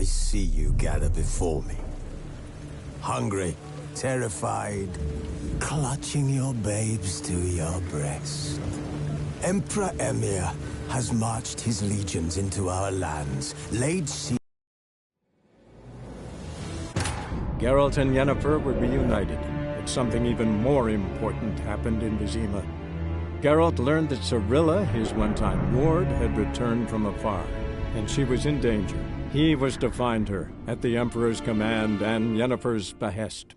I see you gather before me. Hungry, terrified, clutching your babes to your breast. Emperor Emir has marched his legions into our lands, laid siege. Geralt and Yennefer were reunited, but something even more important happened in Vizima. Geralt learned that Cirilla, his one-time ward, had returned from afar, and she was in danger. He was to find her, at the Emperor's command and Yennefer's behest.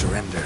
surrender.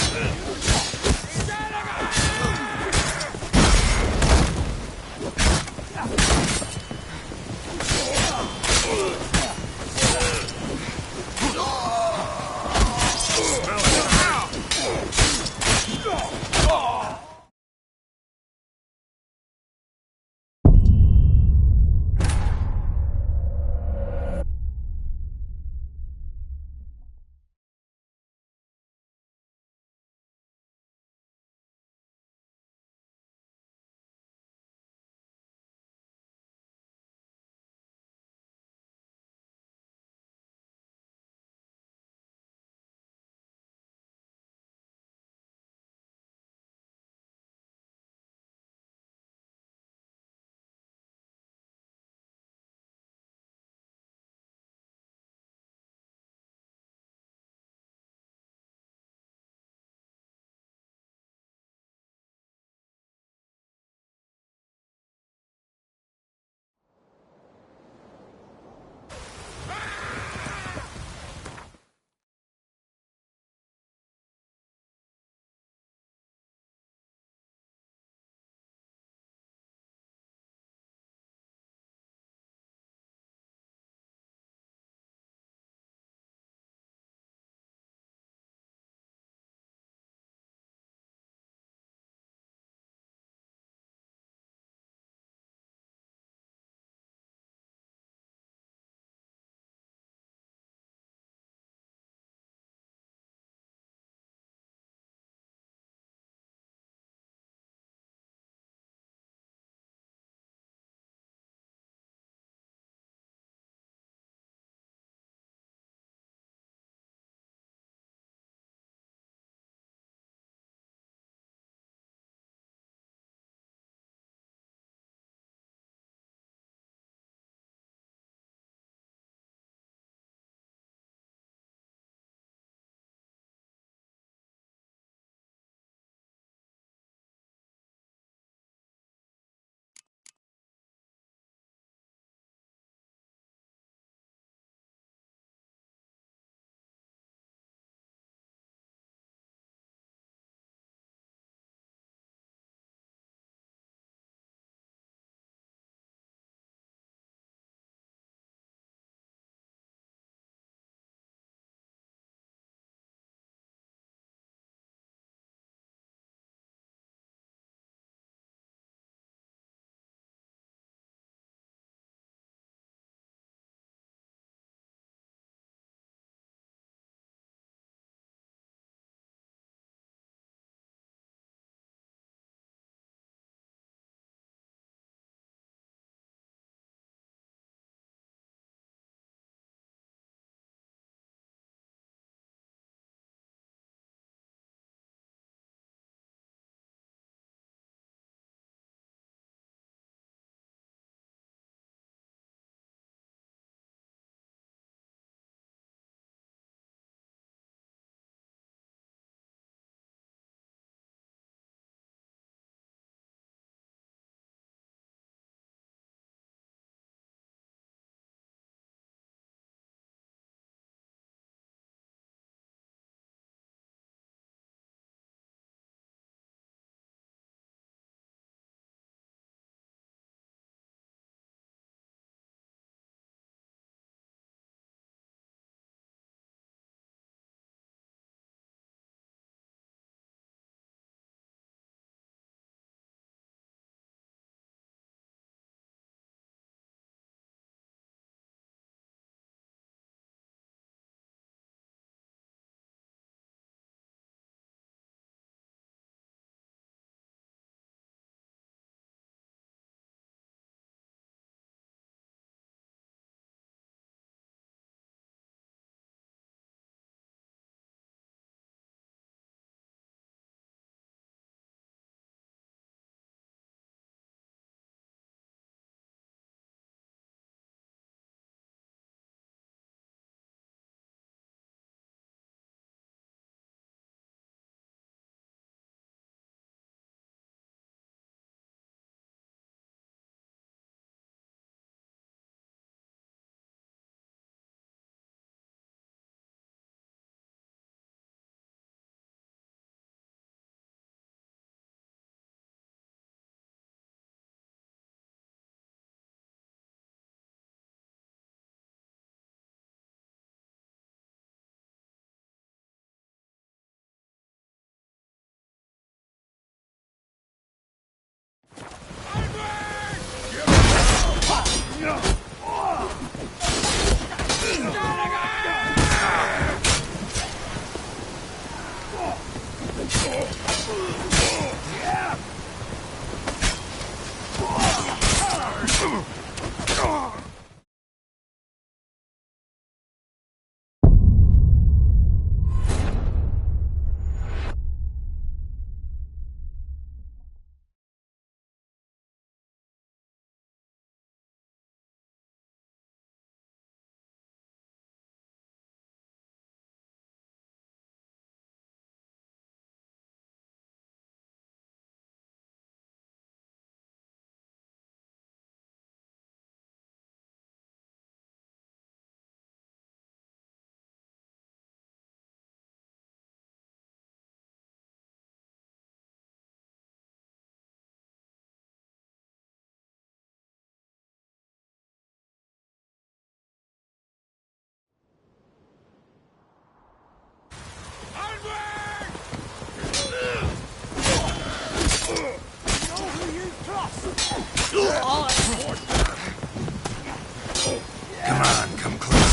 Come on, come closer.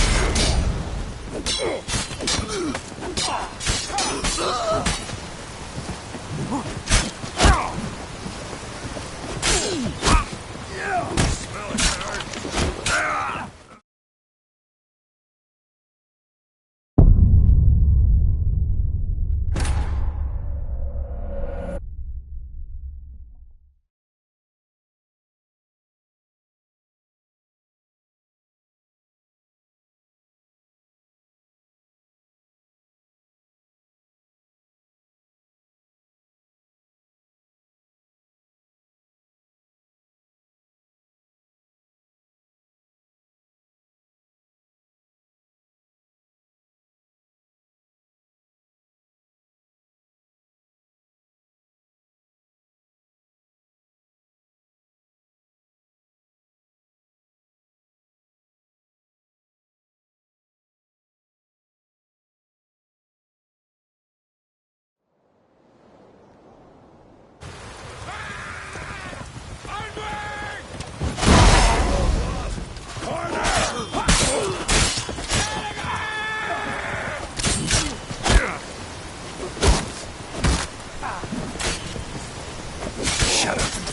Shut up.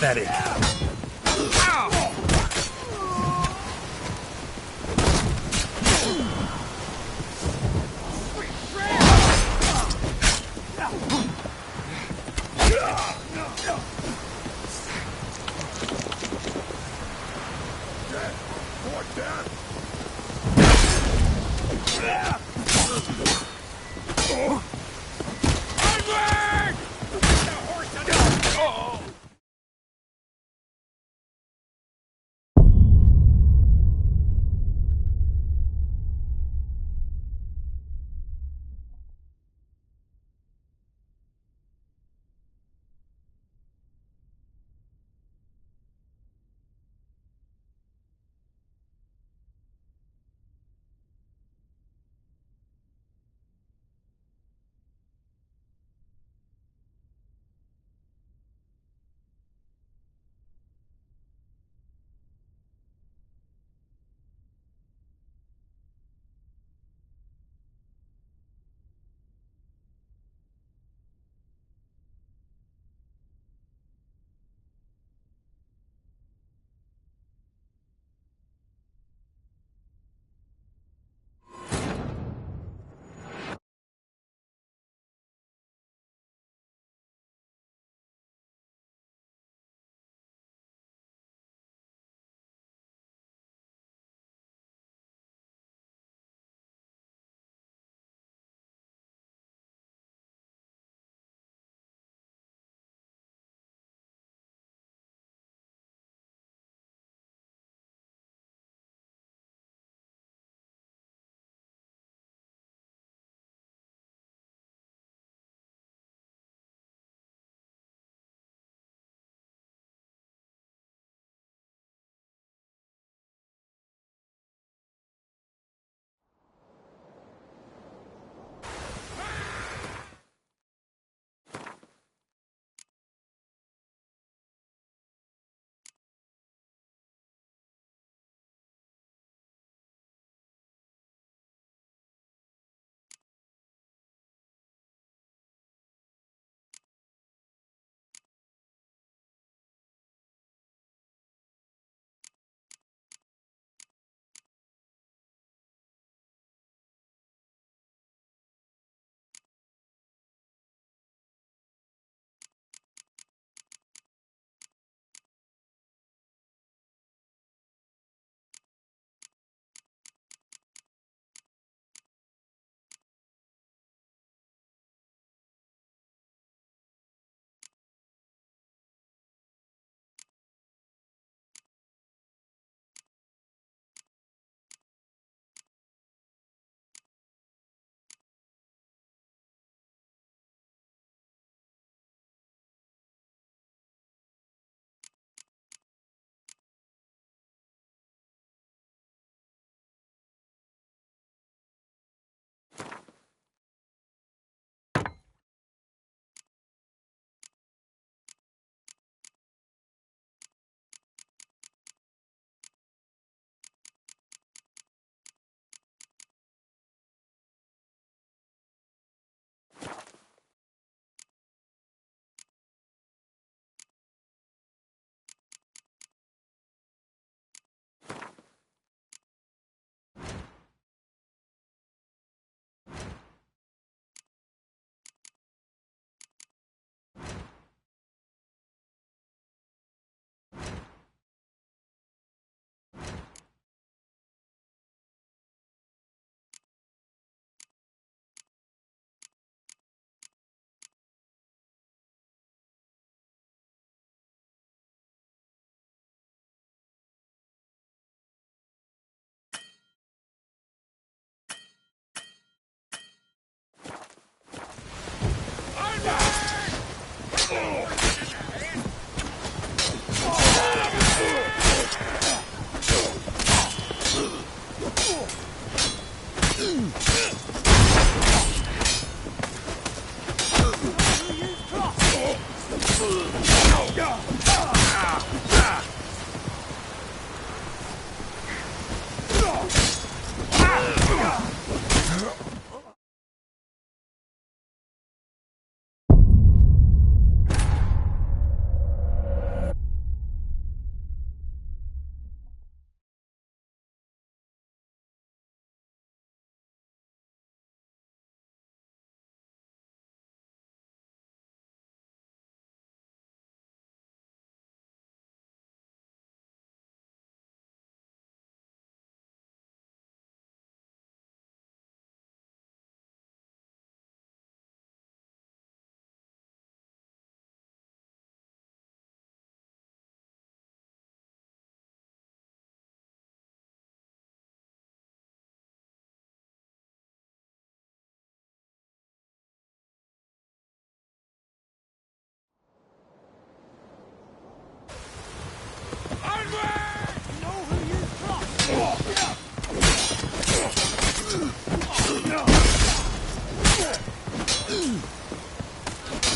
Pathetic.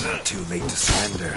Not too late to surrender.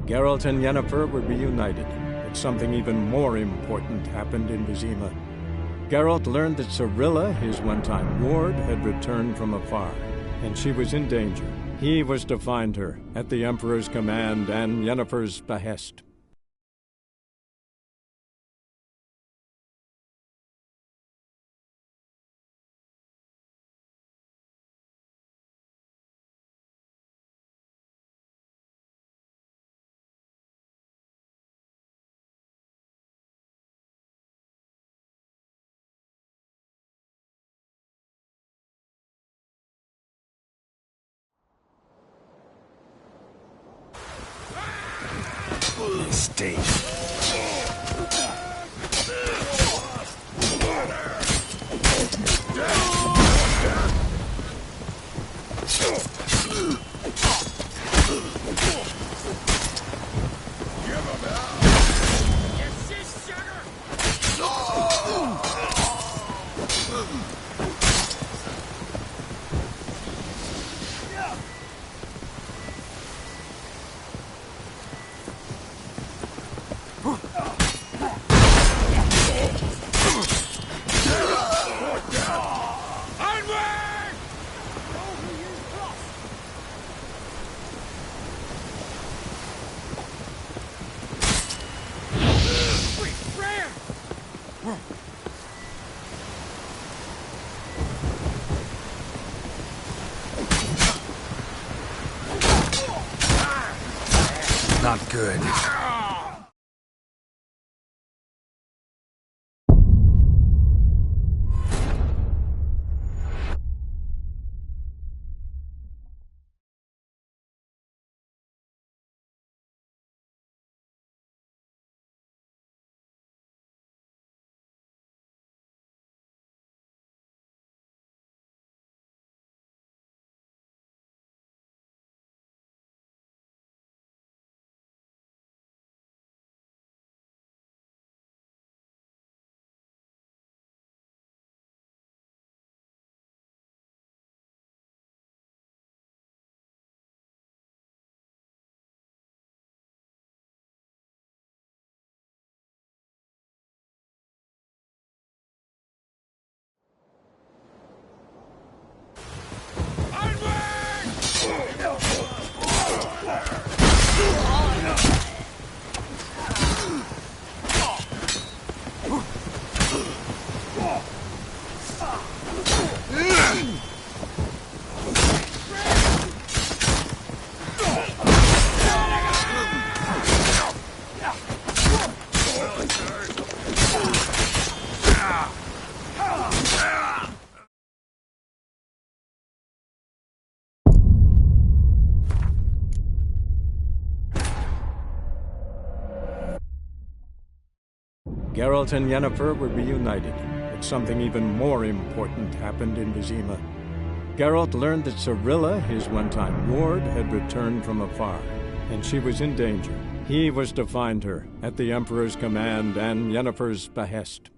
Geralt and Yennefer were reunited, but something even more important happened in Vizima. Geralt learned that Cirilla, his one-time ward, had returned from afar, and she was in danger. He was to find her, at the Emperor's command and Yennefer's behest. Stay. not good. Geralt and Yennefer were reunited, but something even more important happened in Vizima. Geralt learned that Cirilla, his one-time ward, had returned from afar, and she was in danger. He was to find her, at the Emperor's command and Yennefer's behest.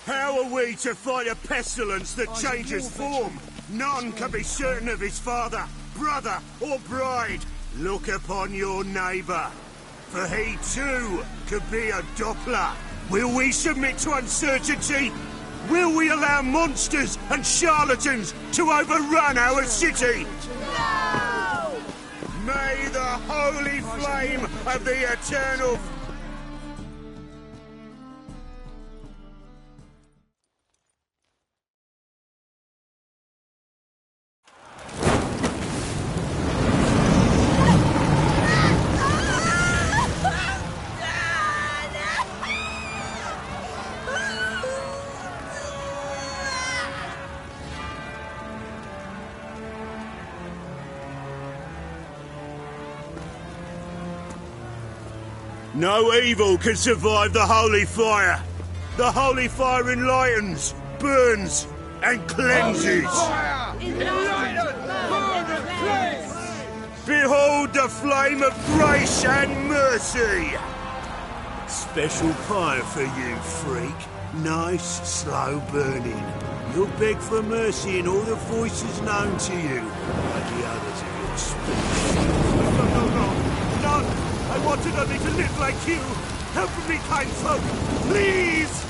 How are we to fight a pestilence that changes form? None can be certain of his father, brother, or bride. Look upon your neighbour, for he too could be a Doppler. Will we submit to uncertainty? Will we allow monsters and charlatans to overrun our city? No! May the holy flame of the eternal... No evil can survive the holy fire. The holy fire enlightens, burns, and cleanses. Behold the flame of grace and mercy. Special pie for you, freak. Nice, slow burning. You'll beg for mercy in all the voices known to you, like the others of your species. No. I wanted only to live like you. Help me, kind folk, please!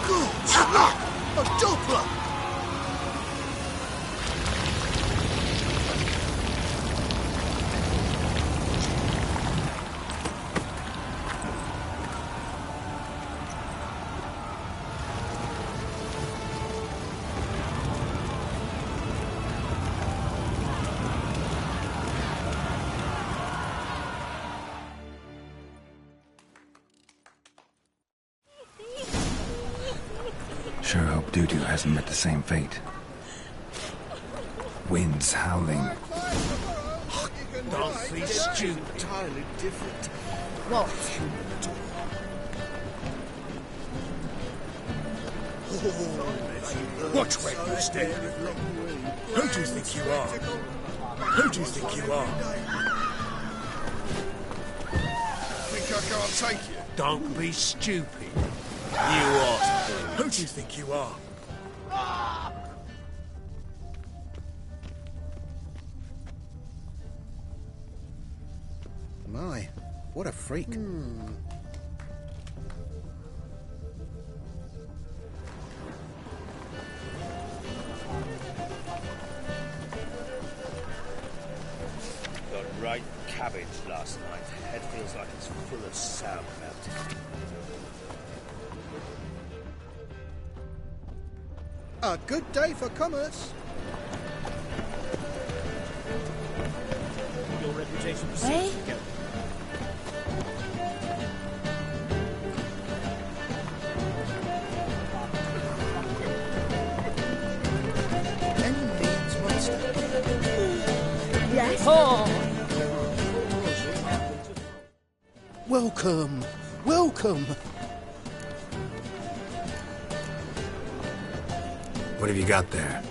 Good! A Doppler! hope Doo-Doo hasn't met the same fate. Winds howling. Don't be stupid. Entirely different. What? Watch where you stand. Who do you think you are? Who do you think you are? Think I can't take you? Don't be stupid. You are. Who do you think you are? My, what a freak. Got right cabbage last night. Head feels like it's full of sauerkraut. A good day for commerce. Your reputation Eh? precedes you. Any means monster. Yes. Oh. Welcome, welcome. What have you got there?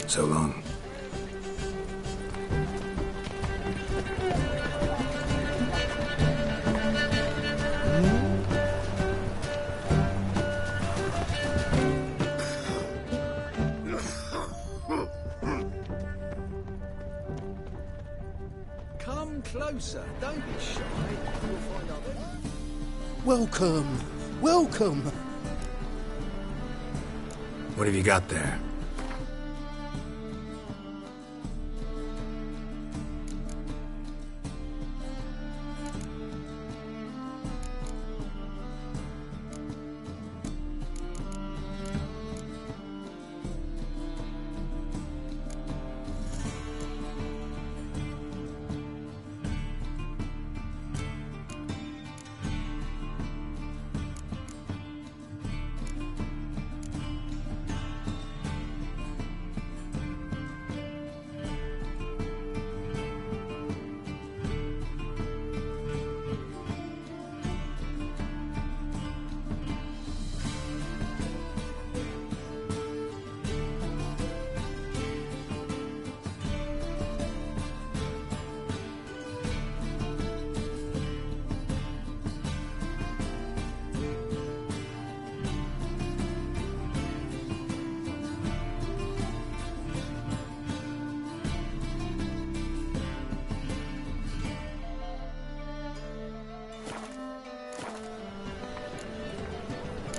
So long. Come closer, don't be shy. You'll find other. Welcome, welcome. What have you got there?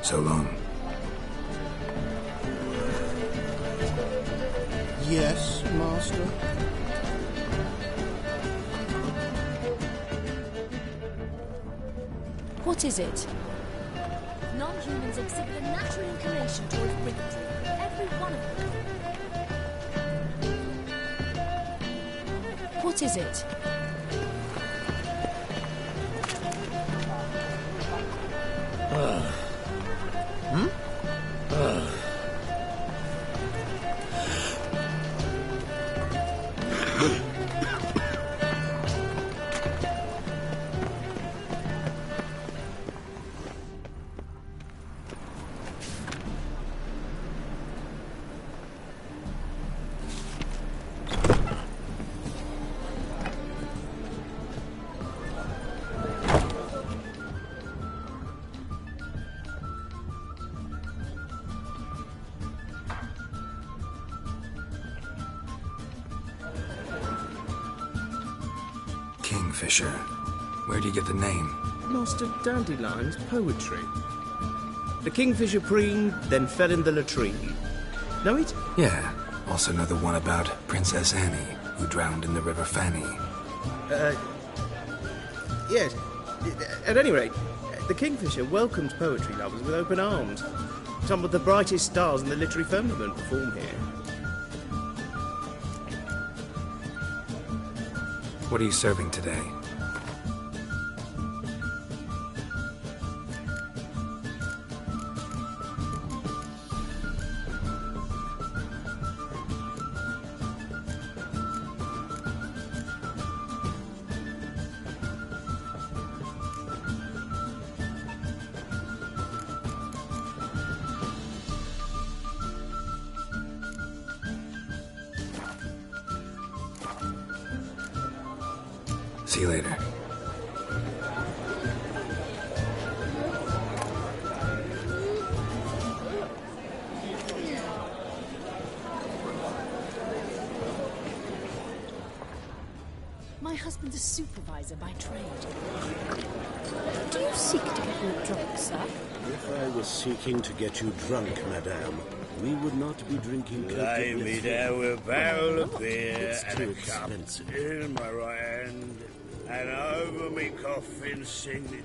So long. Yes, master. What is it? Non-humans exhibit a natural inclination towards bigotry. Every one of them. What is it? Kingfisher. Where do you get the name? Master Dandelion's poetry. The kingfisher preened, then fell in the latrine. Know it? Yeah. Also know the one about Princess Annie, who drowned in the River Fanny. Yes. At any rate, the kingfisher welcomes poetry lovers with open arms. Some of the brightest stars in the literary firmament perform here. What are you serving today? See you later. My husband's a supervisor by trade. Do you seek to get me drunk, sir? If I was seeking to get you drunk, madame, we would not be drinking Lay me there with a barrel of beer It's and too a cup expensive. in my right hand, and over me coffin singing.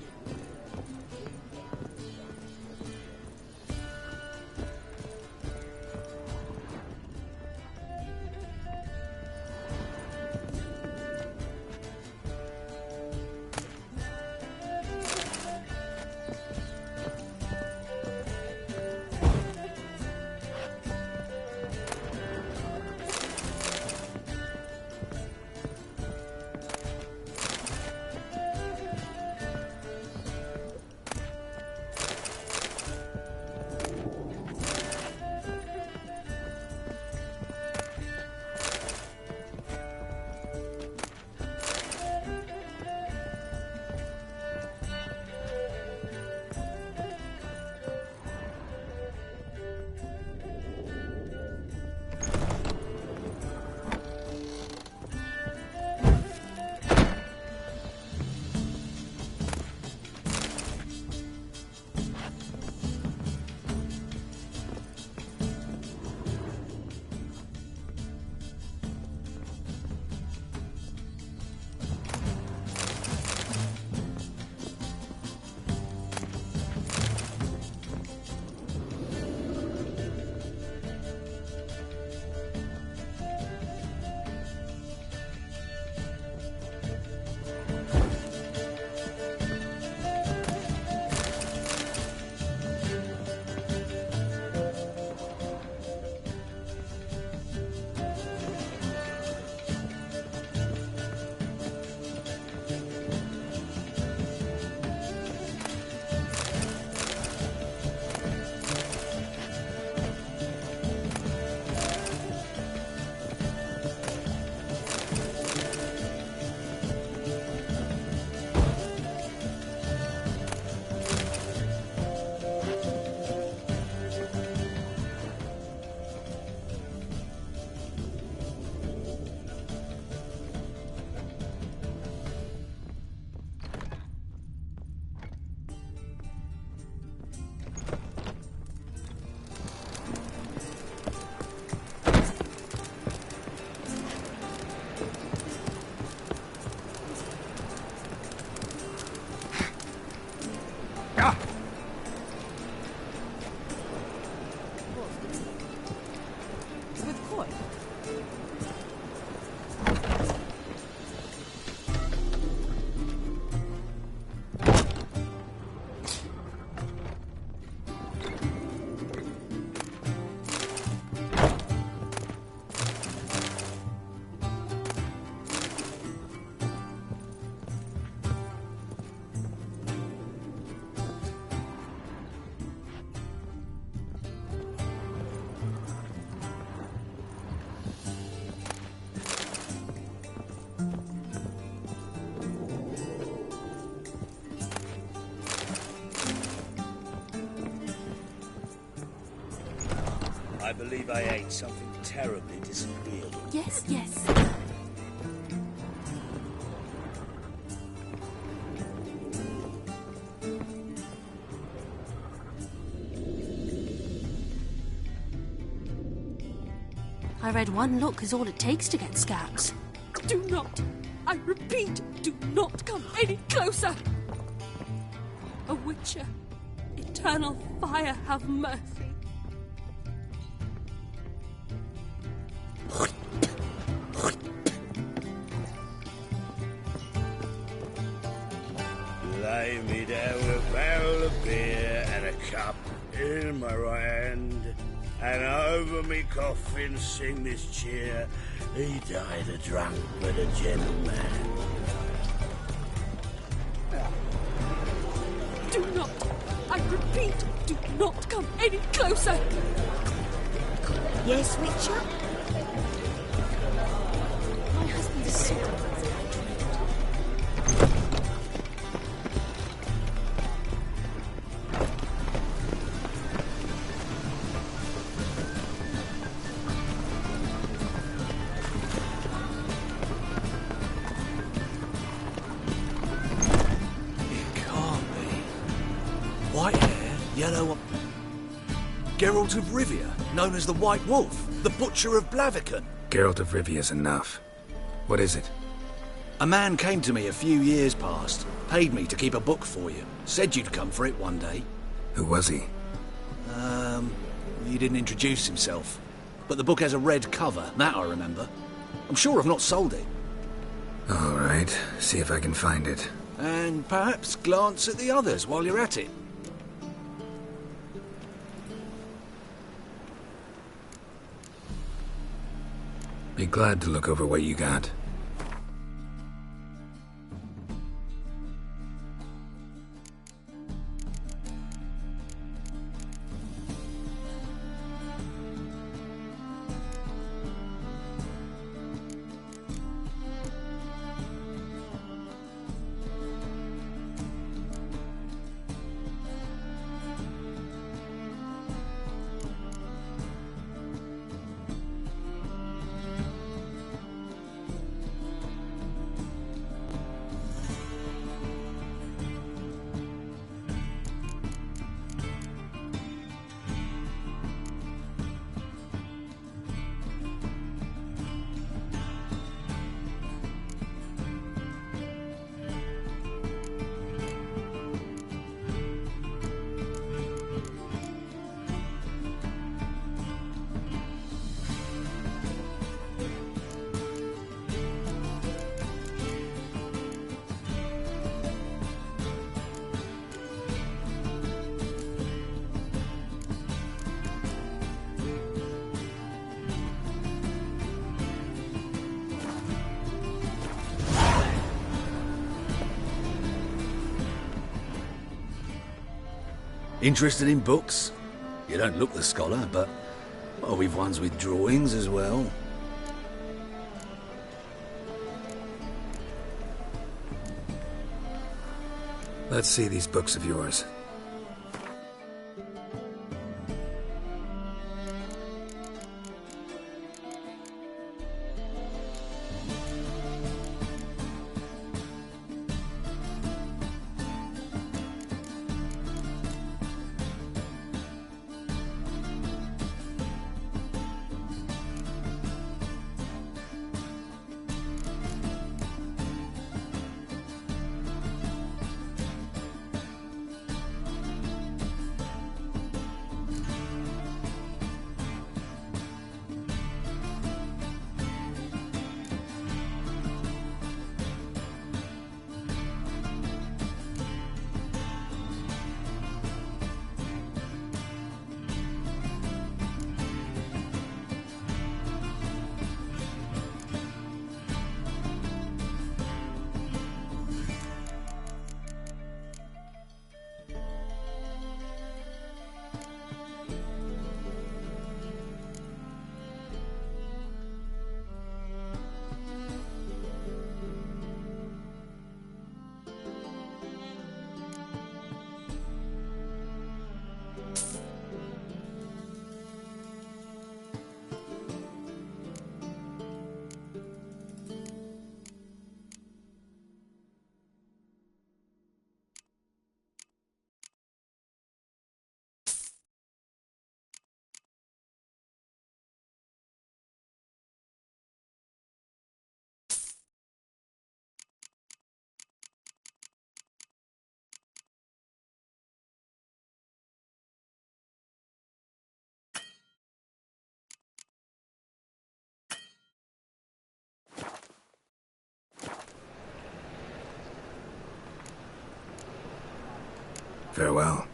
I believe I ate something terribly disagreeable. Yes, yes. I read one look is all it takes to get scabs. Do not, I repeat, do not come any closer. A Witcher, eternal fire have mercy. Lay me down with a barrel of beer and a cup in my right hand, and over me coffin sing this cheer. He died a drunk but a gentleman. Do not, I repeat, do not come any closer. Yes, Witcher? My husband is supervisor by trade. White hair, yellow... Geralt of Rivia, known as the White Wolf, the Butcher of Blaviken. Geralt of Rivia's enough. What is it? A man came to me a few years past, paid me to keep a book for you, said you'd come for it one day. Who was he? He didn't introduce himself. But the book has a red cover, that I remember. I'm sure I've not sold it. All right, see if I can find it. And perhaps glance at the others while you're at it. Be glad to look over what you got. Interested in books? You don't look the scholar, but well, we've ones with drawings as well. Let's see these books of yours. Farewell.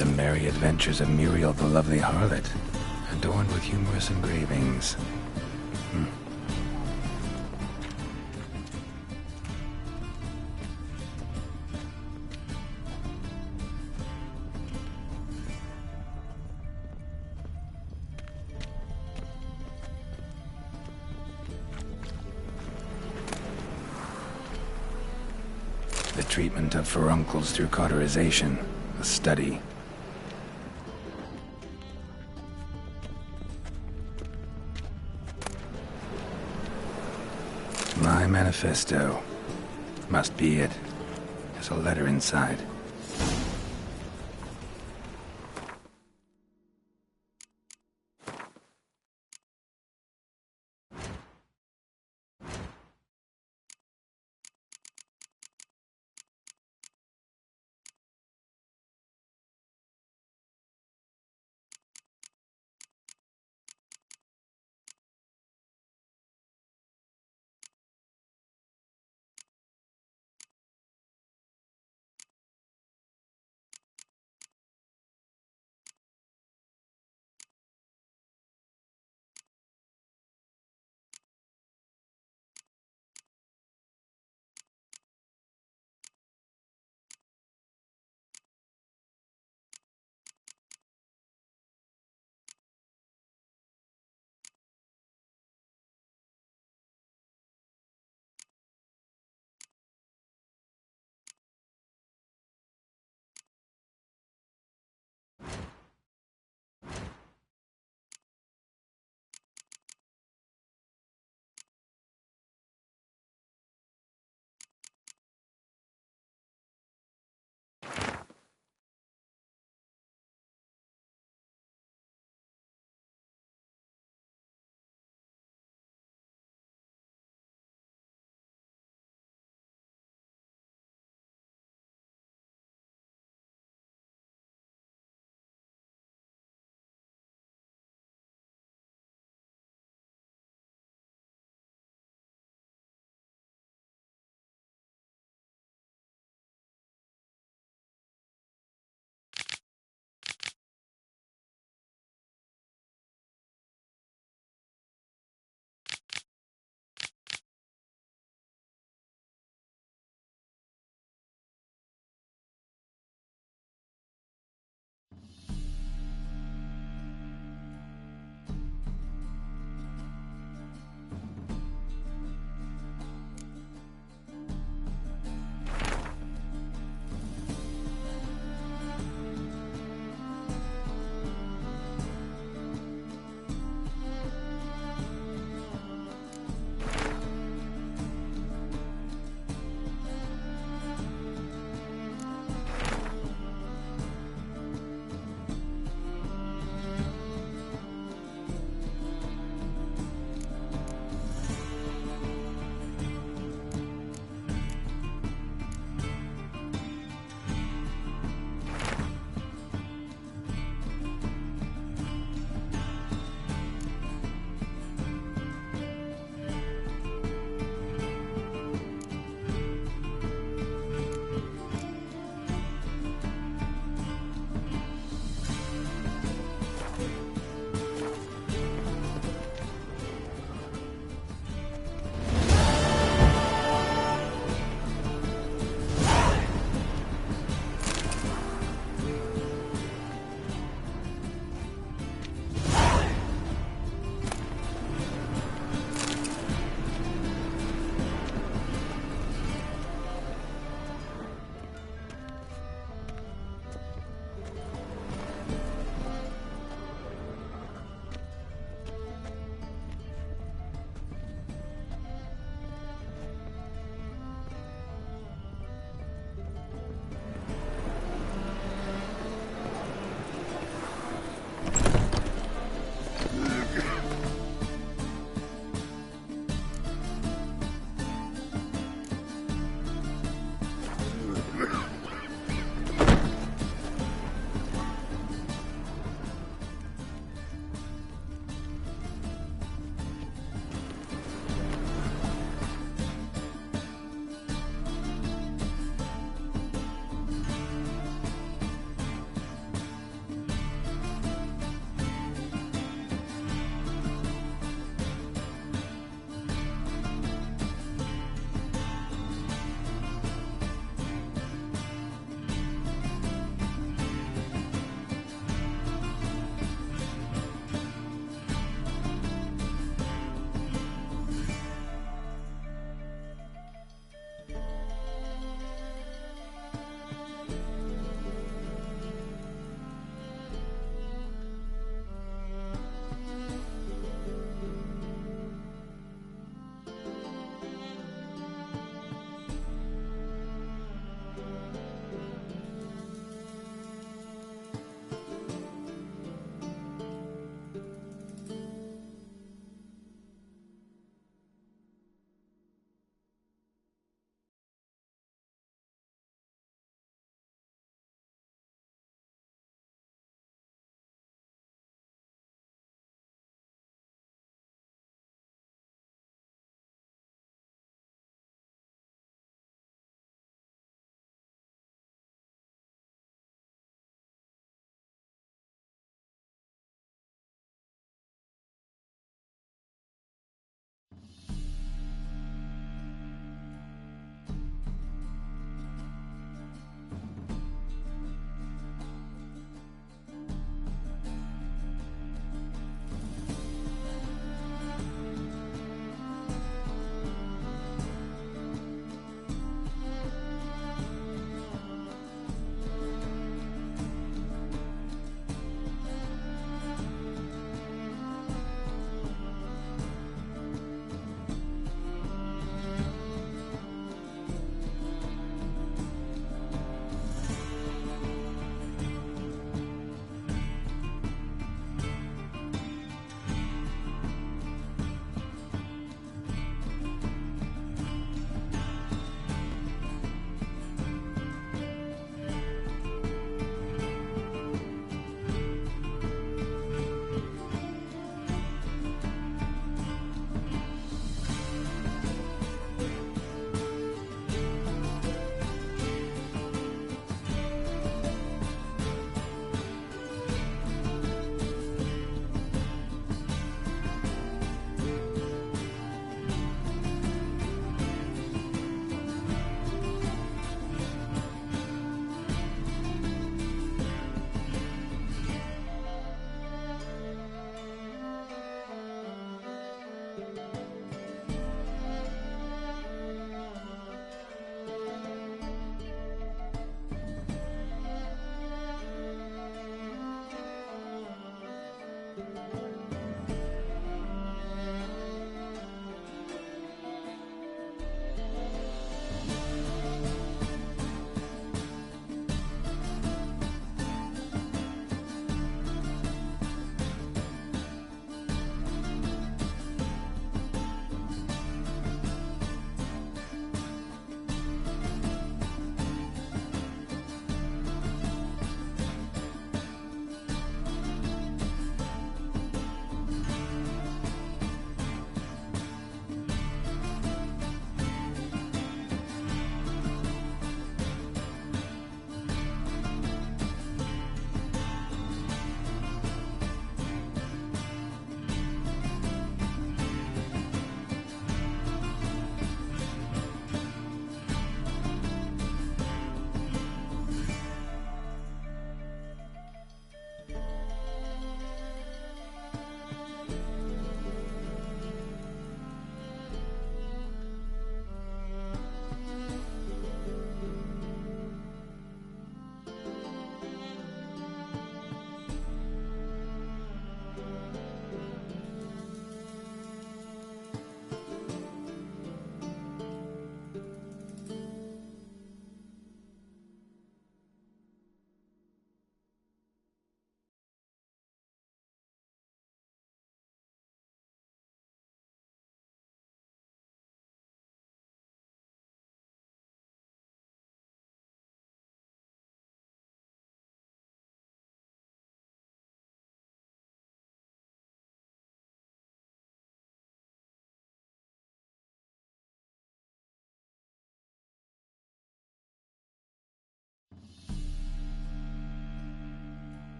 The Merry Adventures of Muriel the Lovely Harlot, adorned with humorous engravings. The treatment of furuncles through cauterization, a study. My manifesto. Must be it. There's a letter inside.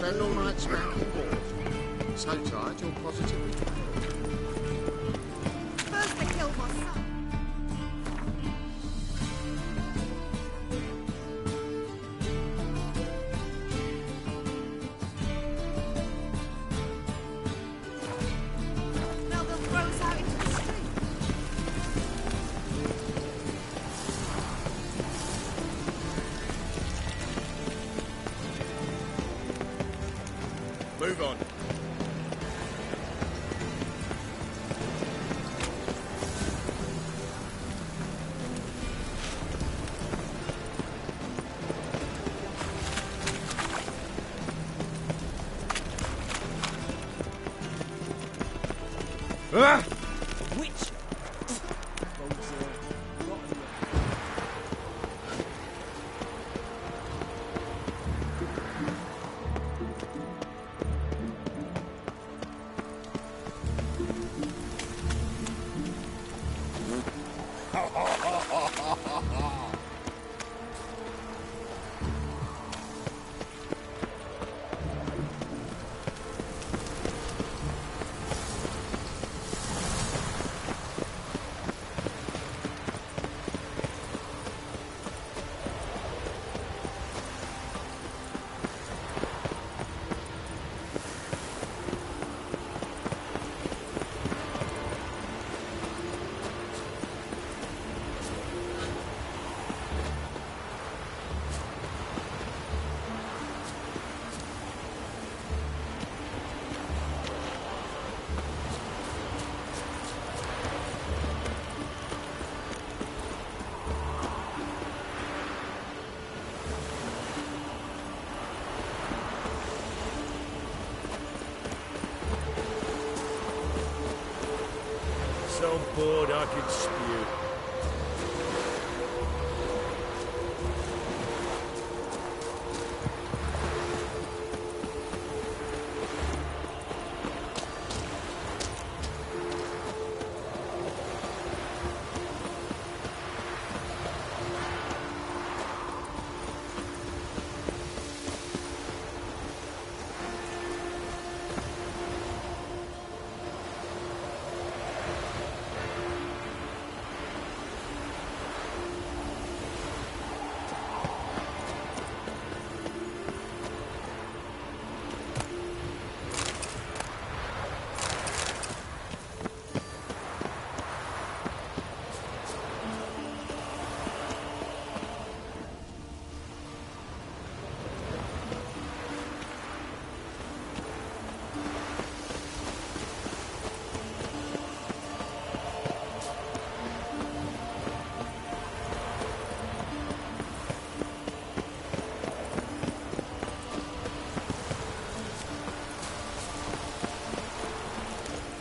spend all night smacking balls. So tired you'll positively drown. First they killed my son. Now they'll throw us out into the street. Move on. Ah! Which? So bored I could spew.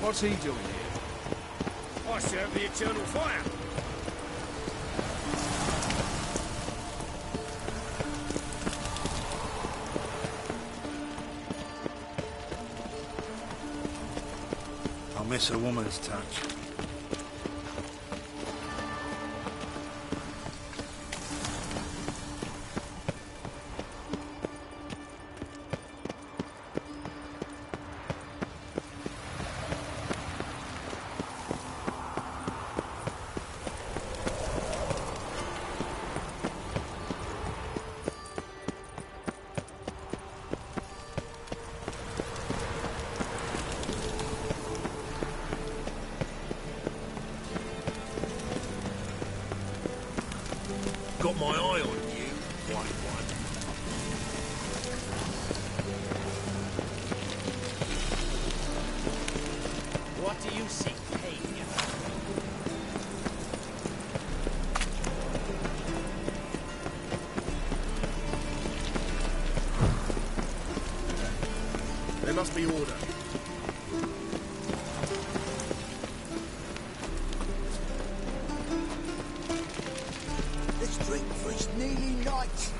What's he doing here? I serve the eternal fire. I miss a woman's touch. Got my eye on you, white one. What do you seek, King? There must be order. Let's drink for it's nearly night.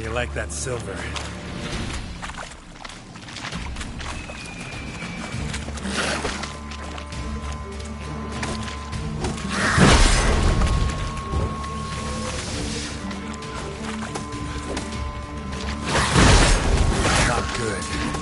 you like that silver? Not good.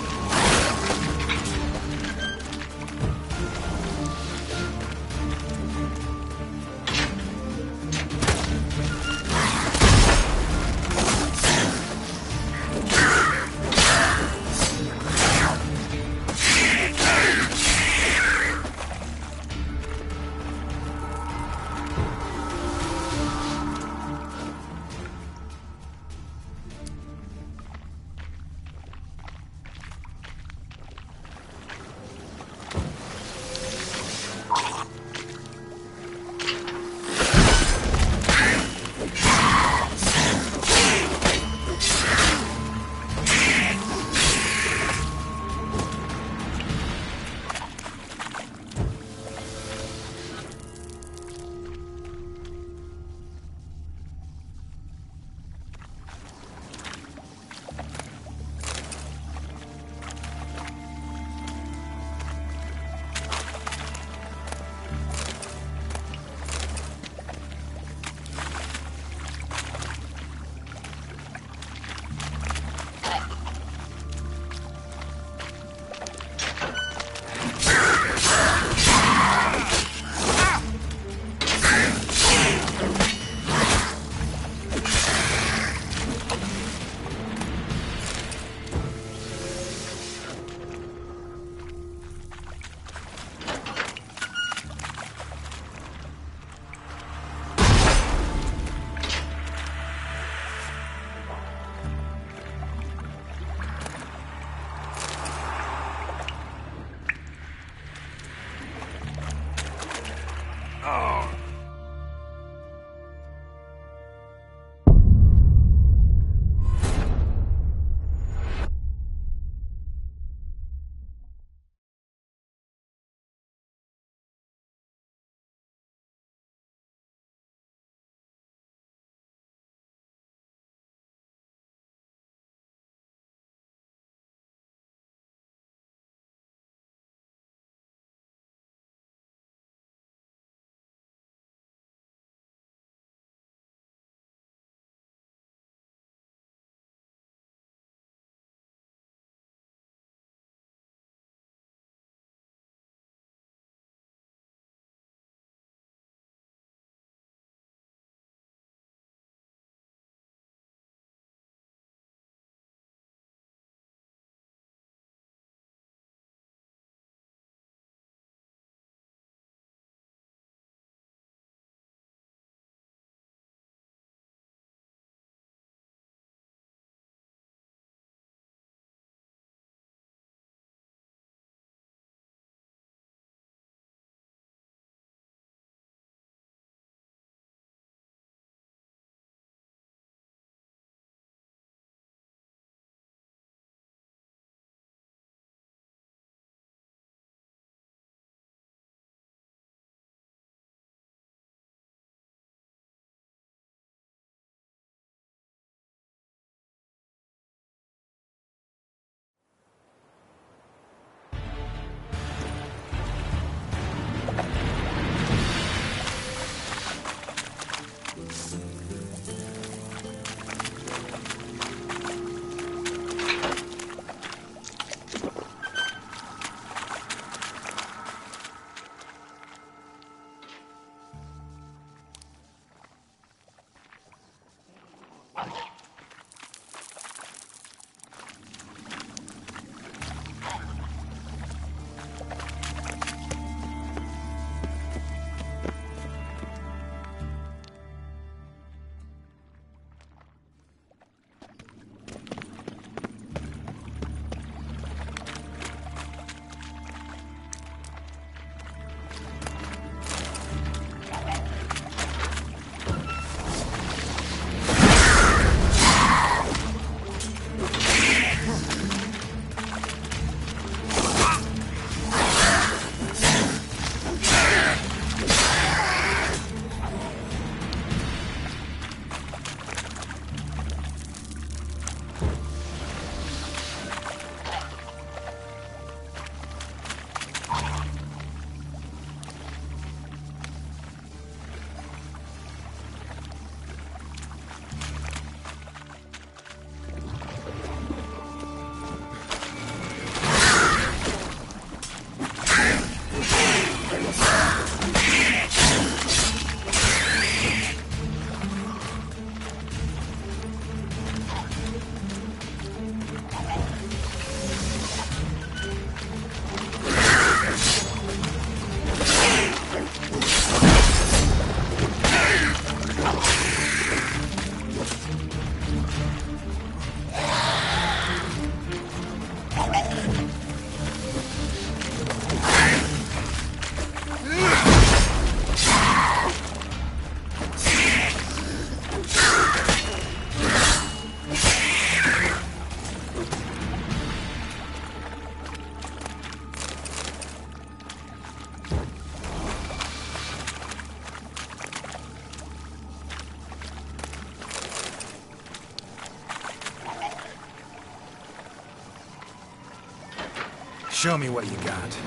Show me what you got.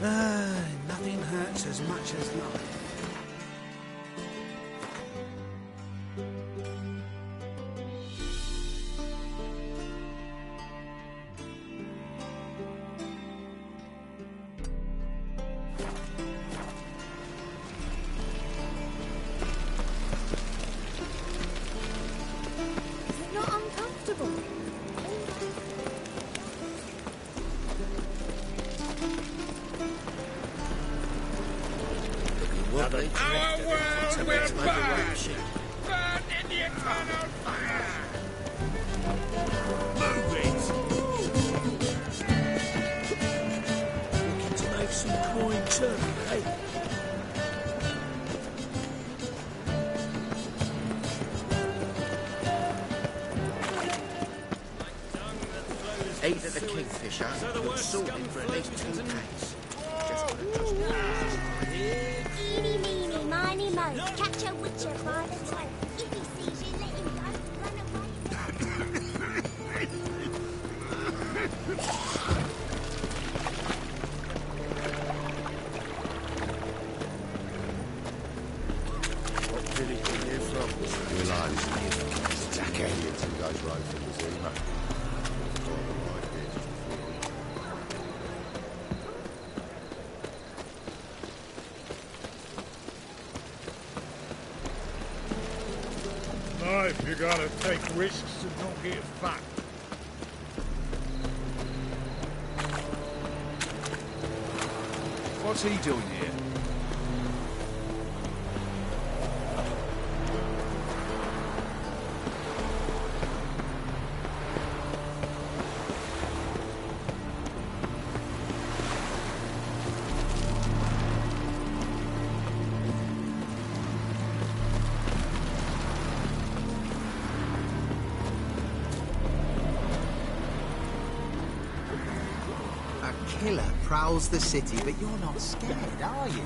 Nothing hurts as much as life. It's not uncomfortable. Our world will burn! Burn in the eternal fire! Move it! Looking to make some coin too, eh? 8 at the Kingfisher, looks sorted for at least 2 days. Just Eeny, meeny, miny, mo. Catch a witcher by the toe. If he sees you, let him go. Run away. What village are you from? We're live. Jack Elliott who goes right for the Zima. Life, you gotta take risks and not get fucked. What's he doing here? A killer prowls the city, but you're not scared, are you?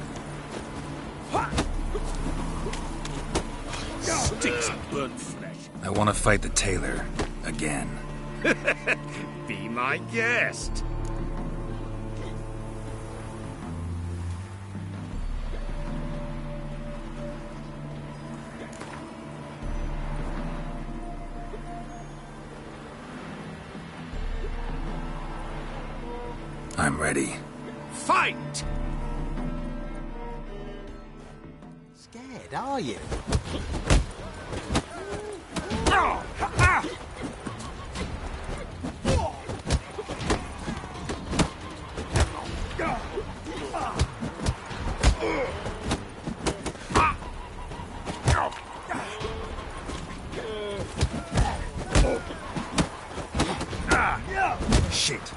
Stinks of burnt flesh. I want to fight the tailor again. Be my guest. I'm ready. Fight! Scared, are you? Shit.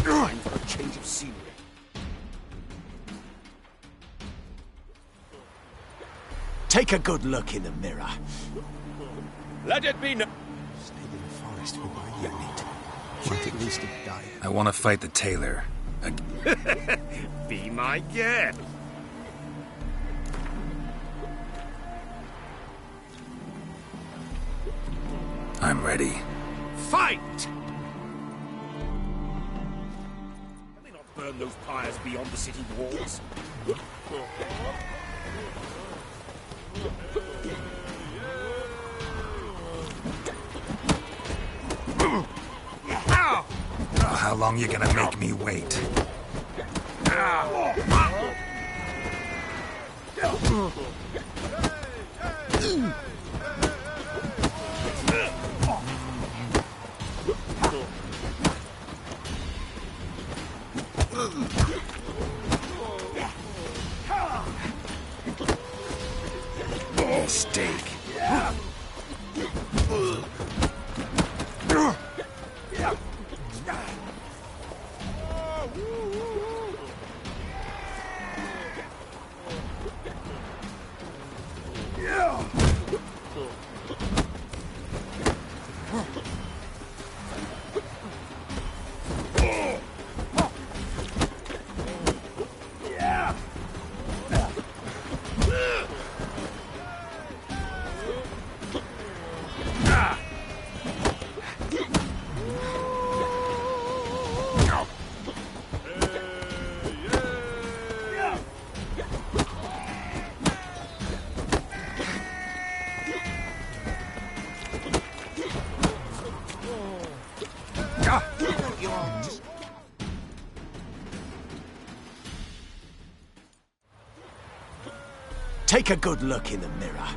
Time for a change of scenery. Take a good look in the mirror. Let it be known. Stayed in the forest with my unit. Want at least a day. I want to fight the tailor again. Be my guest. I'm ready. Fight! Can they not burn those pyres beyond the city walls? Oh, how long you gonna make me wait? Mistake. Take a good look in the mirror.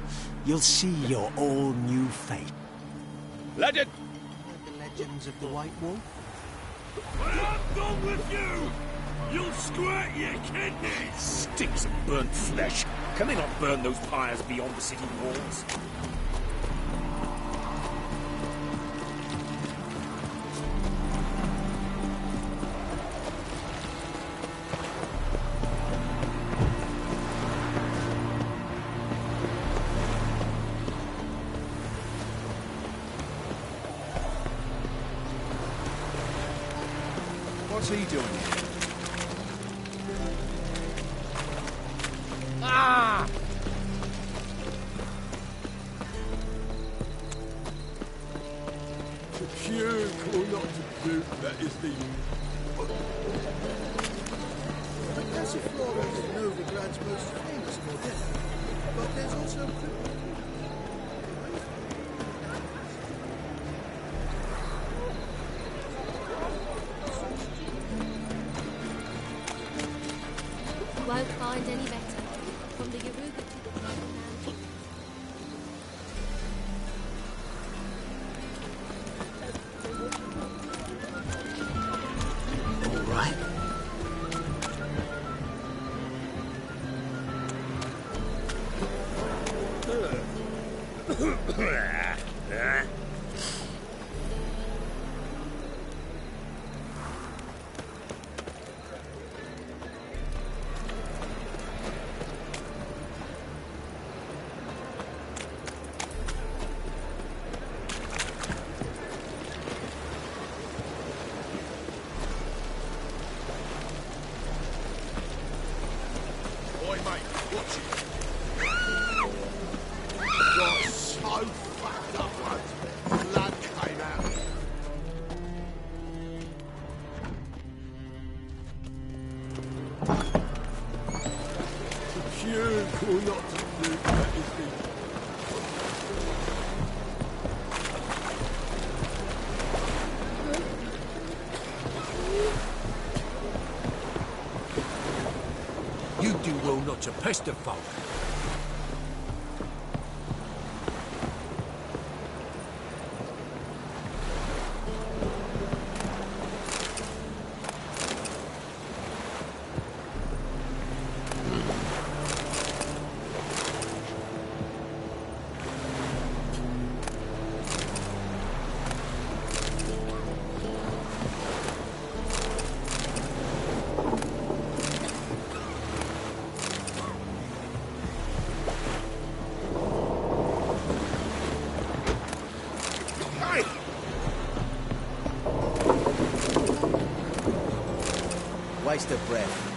You'll see your all-new fate. Legend! The legends of the White Wolf? When I'm done with you, you'll squirt your kidneys! Stinks of burnt flesh. Can they not burn those pyres beyond the city walls? What's he doing here? Ah! Pure call not to boot, that is the... The Passiflora is Novigrad's most famous model, but there's also... Won't find any better. From the Yaruga to the Bloodhound. All right. Boy, mate, watch it. Got so fucked up once. Blood came out. Pure call not to boot, that is the... You do well not to pester folk. Waste of breath.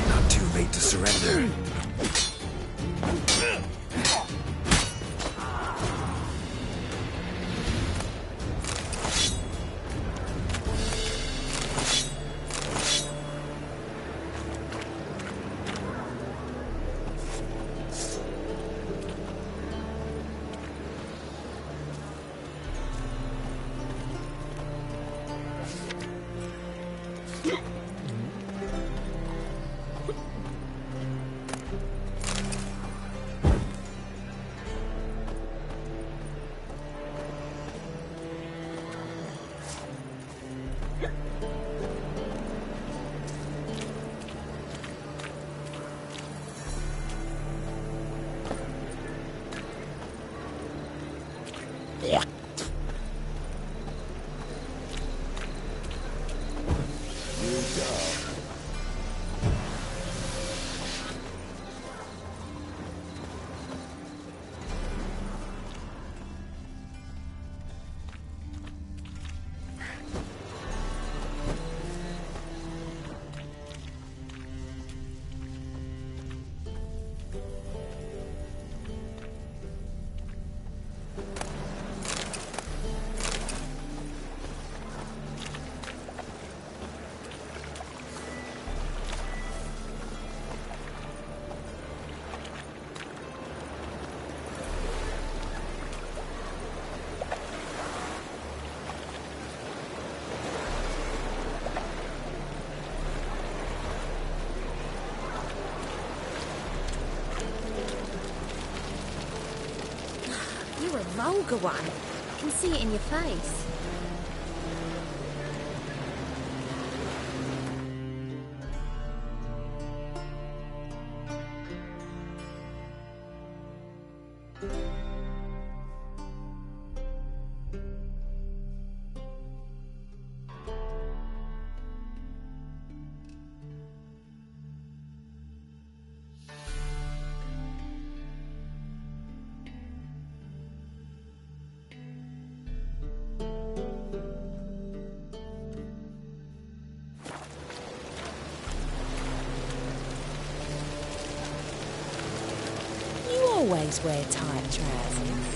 Not too late to surrender. vulgar one. I can see it in your face. Always wear tight trousers.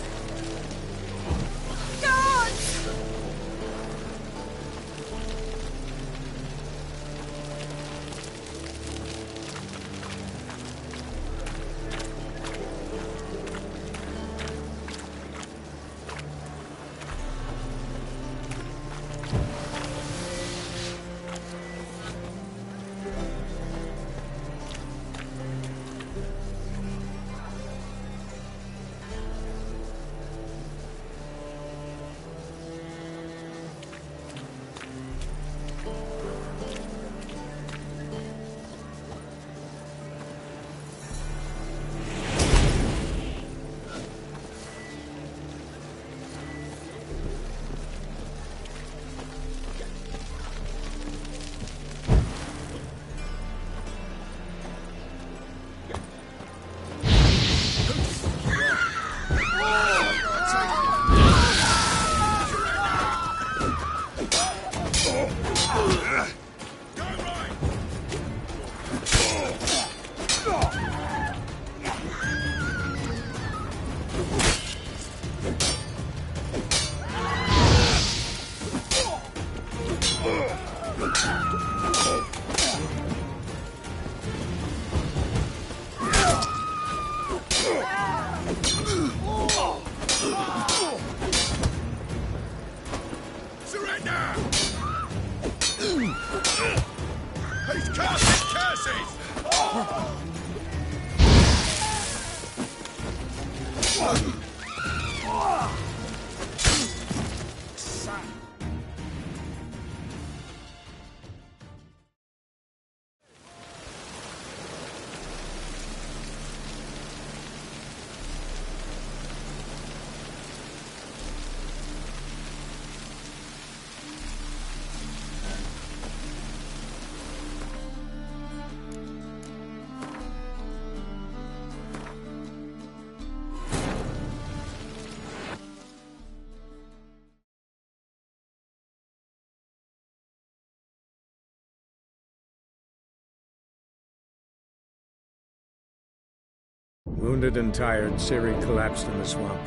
Wounded and tired, Ciri collapsed in the swamp.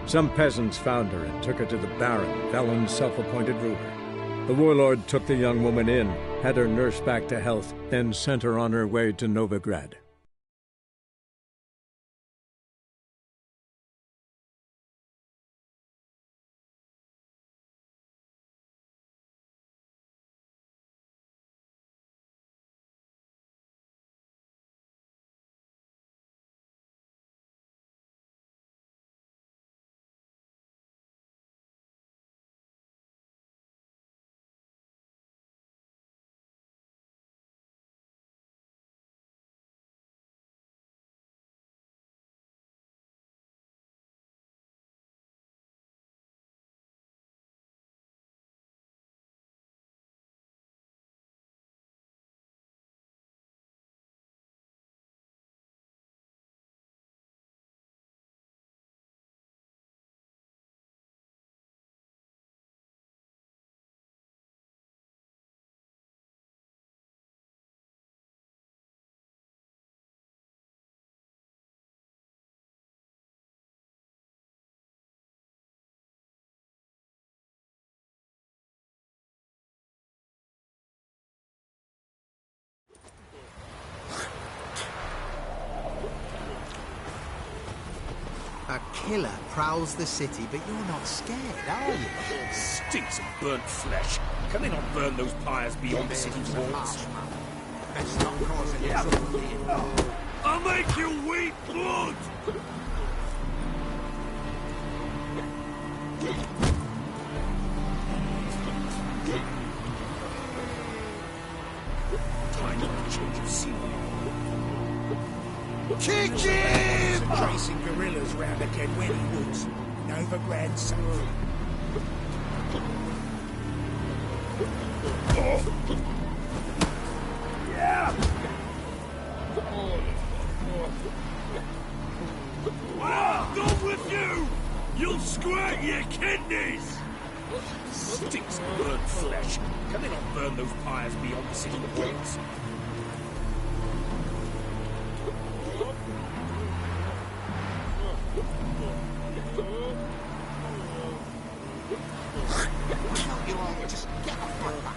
Some peasants found her and took her to the Baron, Velen's self-appointed ruler. The warlord took the young woman in, had her nursed back to health, then sent her on her way to Novigrad. A killer prowls the city, but you're not scared, are you? Stinks of burnt flesh. Can they not burn those pyres beyond the city's walls? Best not cause any trouble here. I'll make you weep blood! Time for a change of scenery. Kick him! Chasing gorillas round the Kenwetty Woods in overground Surrey. Yeah! When I'm done with you, you'll squirt your kidneys! Stinks of burnt flesh. Can they not burn those pyres beyond the city walls? You all just get off my back.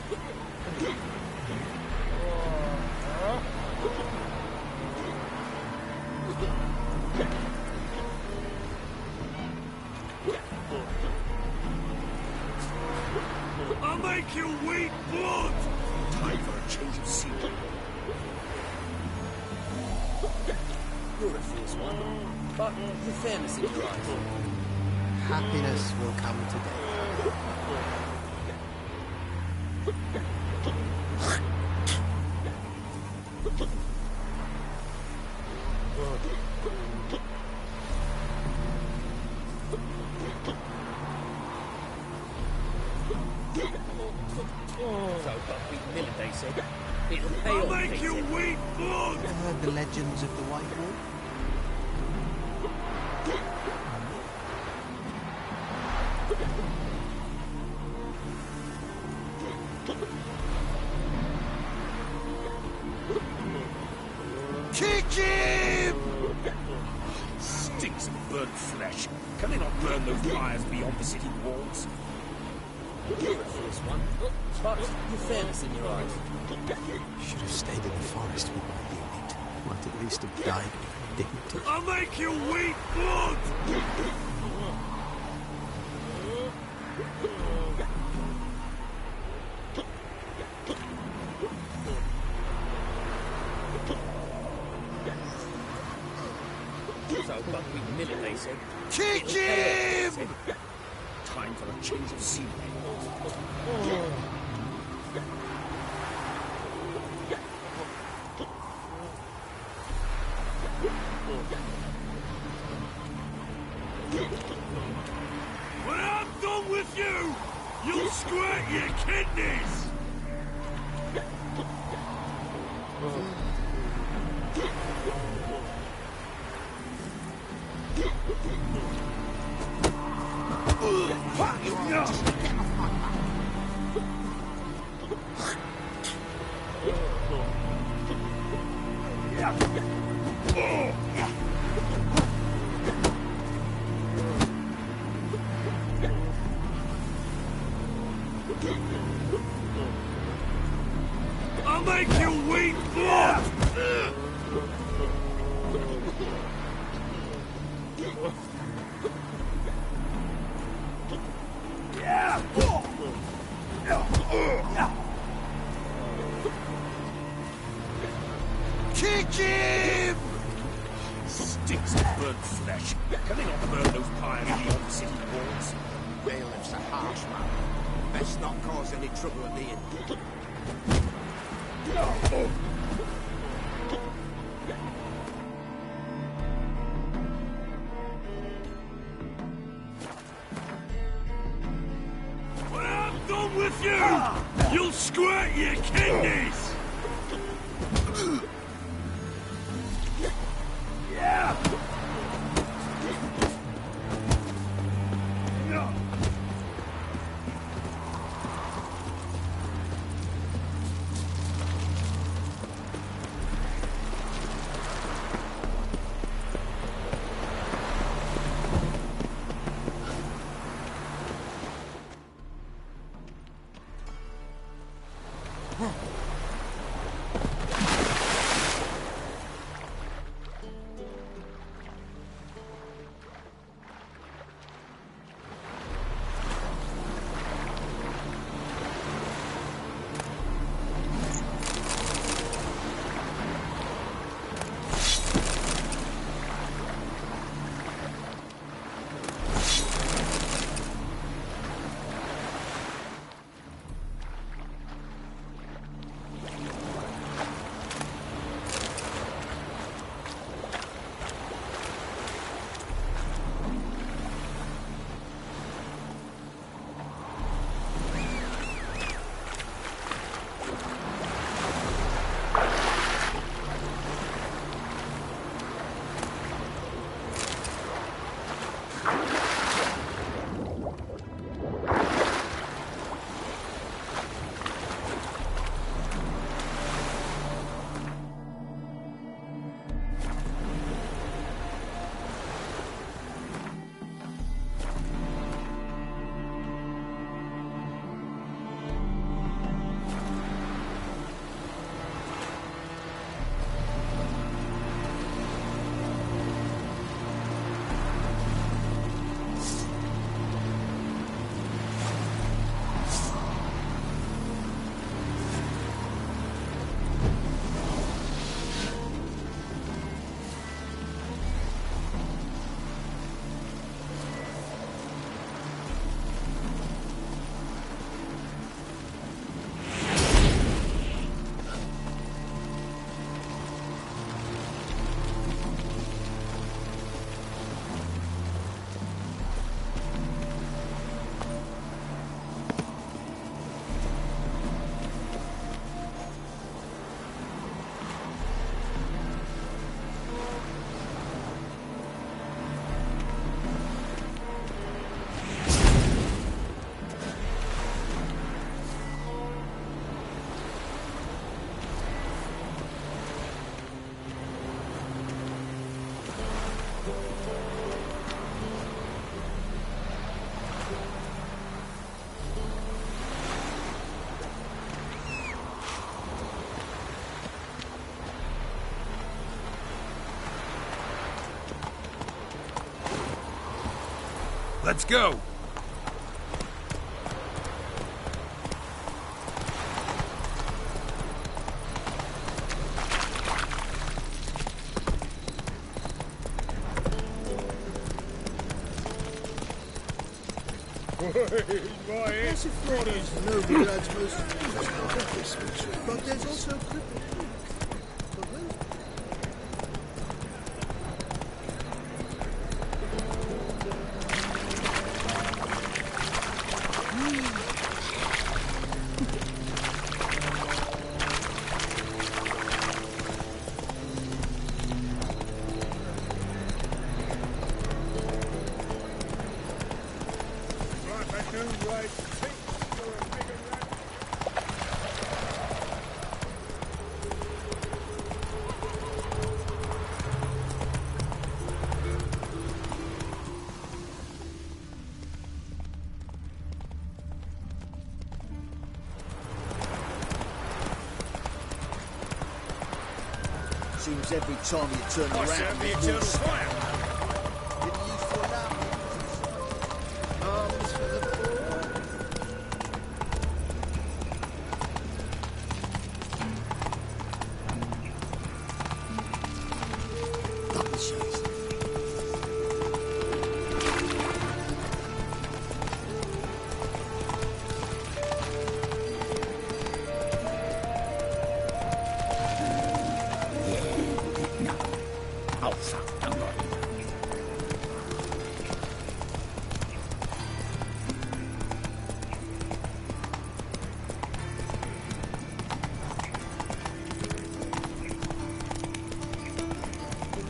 I'll make you weep blood! Time for a change of scenery. You're a fierce one, but the fairness in your eyes. Happiness will come today. So buckwheat millet, they said. It'll pay I'll off, make they you said. weep blood! Ever heard the legends of the White Wolf? Kick him! Stinks of burnt flesh. Can they not burn those pyres beyond the city walls? You're a fierce one, but the fairness in your eyes. Should have stayed in the forest with my unit. Might at least have died with dignity. I'll make you weep blood! So buckwheat millet, they said. Kick It'll pay off, him! they said. Time for a change of scenery. When I'm done with you, you'll squirt your kidneys! I'll make you weep blood! Kick him! Stinks of burnt flesh. Can they not burn those pyres beyond the city walls? Bailiff's a harsh man. Best not cause any trouble at the inn. When I'm done with you, you'll squirt your kidneys! Yeah! Let's go! Persiflora is Novigrad's most famous part of this feature, but there's also Cripple Creek. But when... Seems every time you turn around, the eternal fire. Didn't use for that. Arms for the poor. Double shots.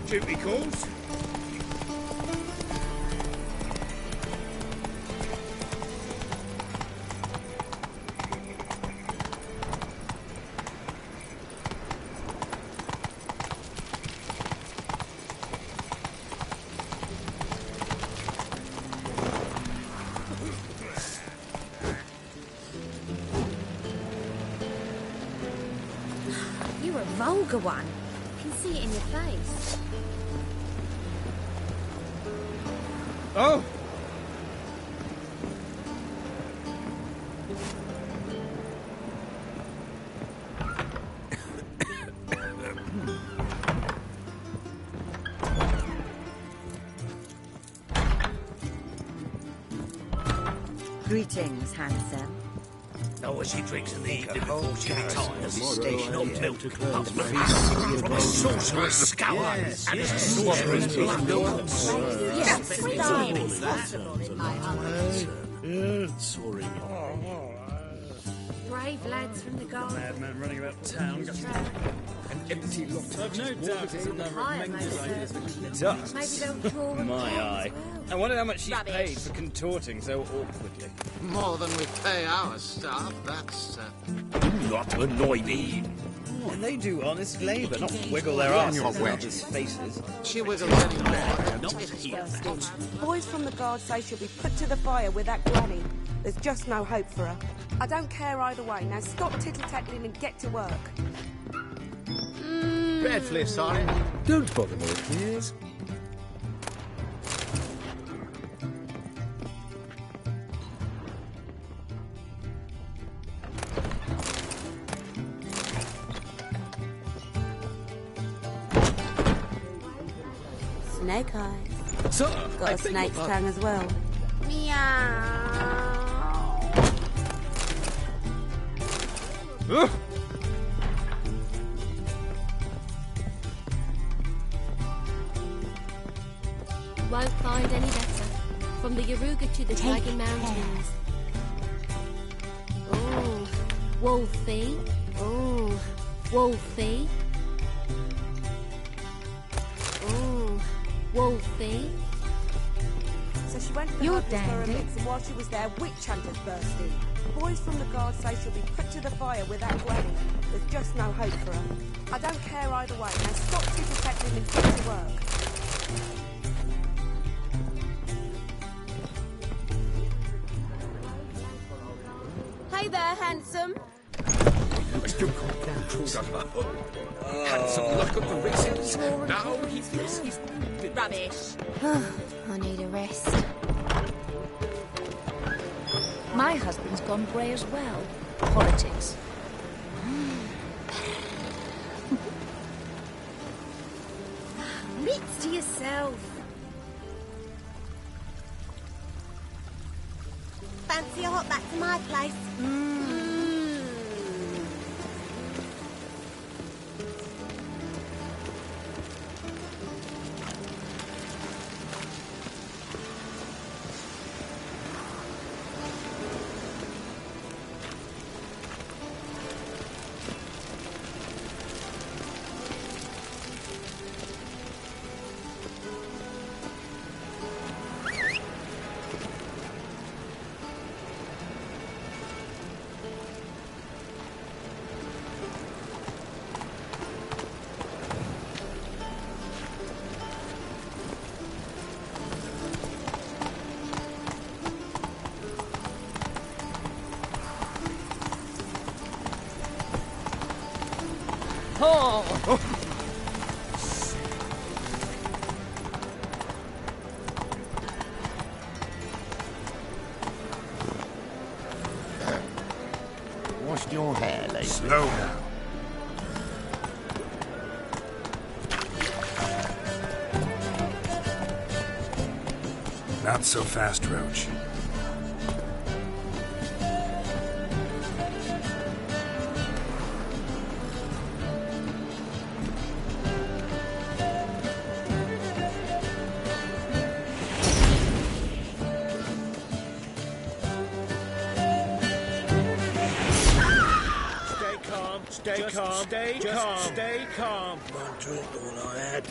Duty calls. You're a vulgar one. I can see it in your face. Oh! Greetings, handsome. Oh, as she drinks in the evening before she retires, it's station on milk, up the from a sorcerer's scour, and a sorcerer's blood. Yes, Soaring. brave lads from the guard. Madman running about town, got an empty lot. I've no doubt it's another Maybe they'll draw a My cat eye. as well. I wonder how much she's Rubbish. paid for contorting so awkwardly. More than we pay our staff, that's... Do not annoy me. And they do honest labour, not wiggle their asses in others' faces. She wiggles anywhere. Not here. Boys from the guard say she'll be put to the fire with that granny. There's just no hope for her. I don't care either way. Now stop tittle-tattling and get to work. Dreadfully sorry. Don't bother me, please. Snake eyes. Sir, Got I a beg your snake's pardon. tongue as well. Meow. Won't find any better. From the Yaruga to the Dragon Mountains. Ooh, Wolfie. Ooh, Wolfie. Ooh, Wolfie. So she went to the You're Hunters for a dandy. mix, and while she was there, witch hunters burst in. Boys from the guard say she'll be put to the fire with that granny. There's just no hope for her. I don't care either way. Now stop tittle-tattling and get to work. Hey there, handsome. Had some luck at the races. Now he's Rubbish. I need a rest. My husband's gone grey as well. Politics. Meats to yourself. Fancy a hop back to my place? Washed your hair lately? Slow now. Not so fast, Roach. Stay calm. Stay calm. One drink, all I had.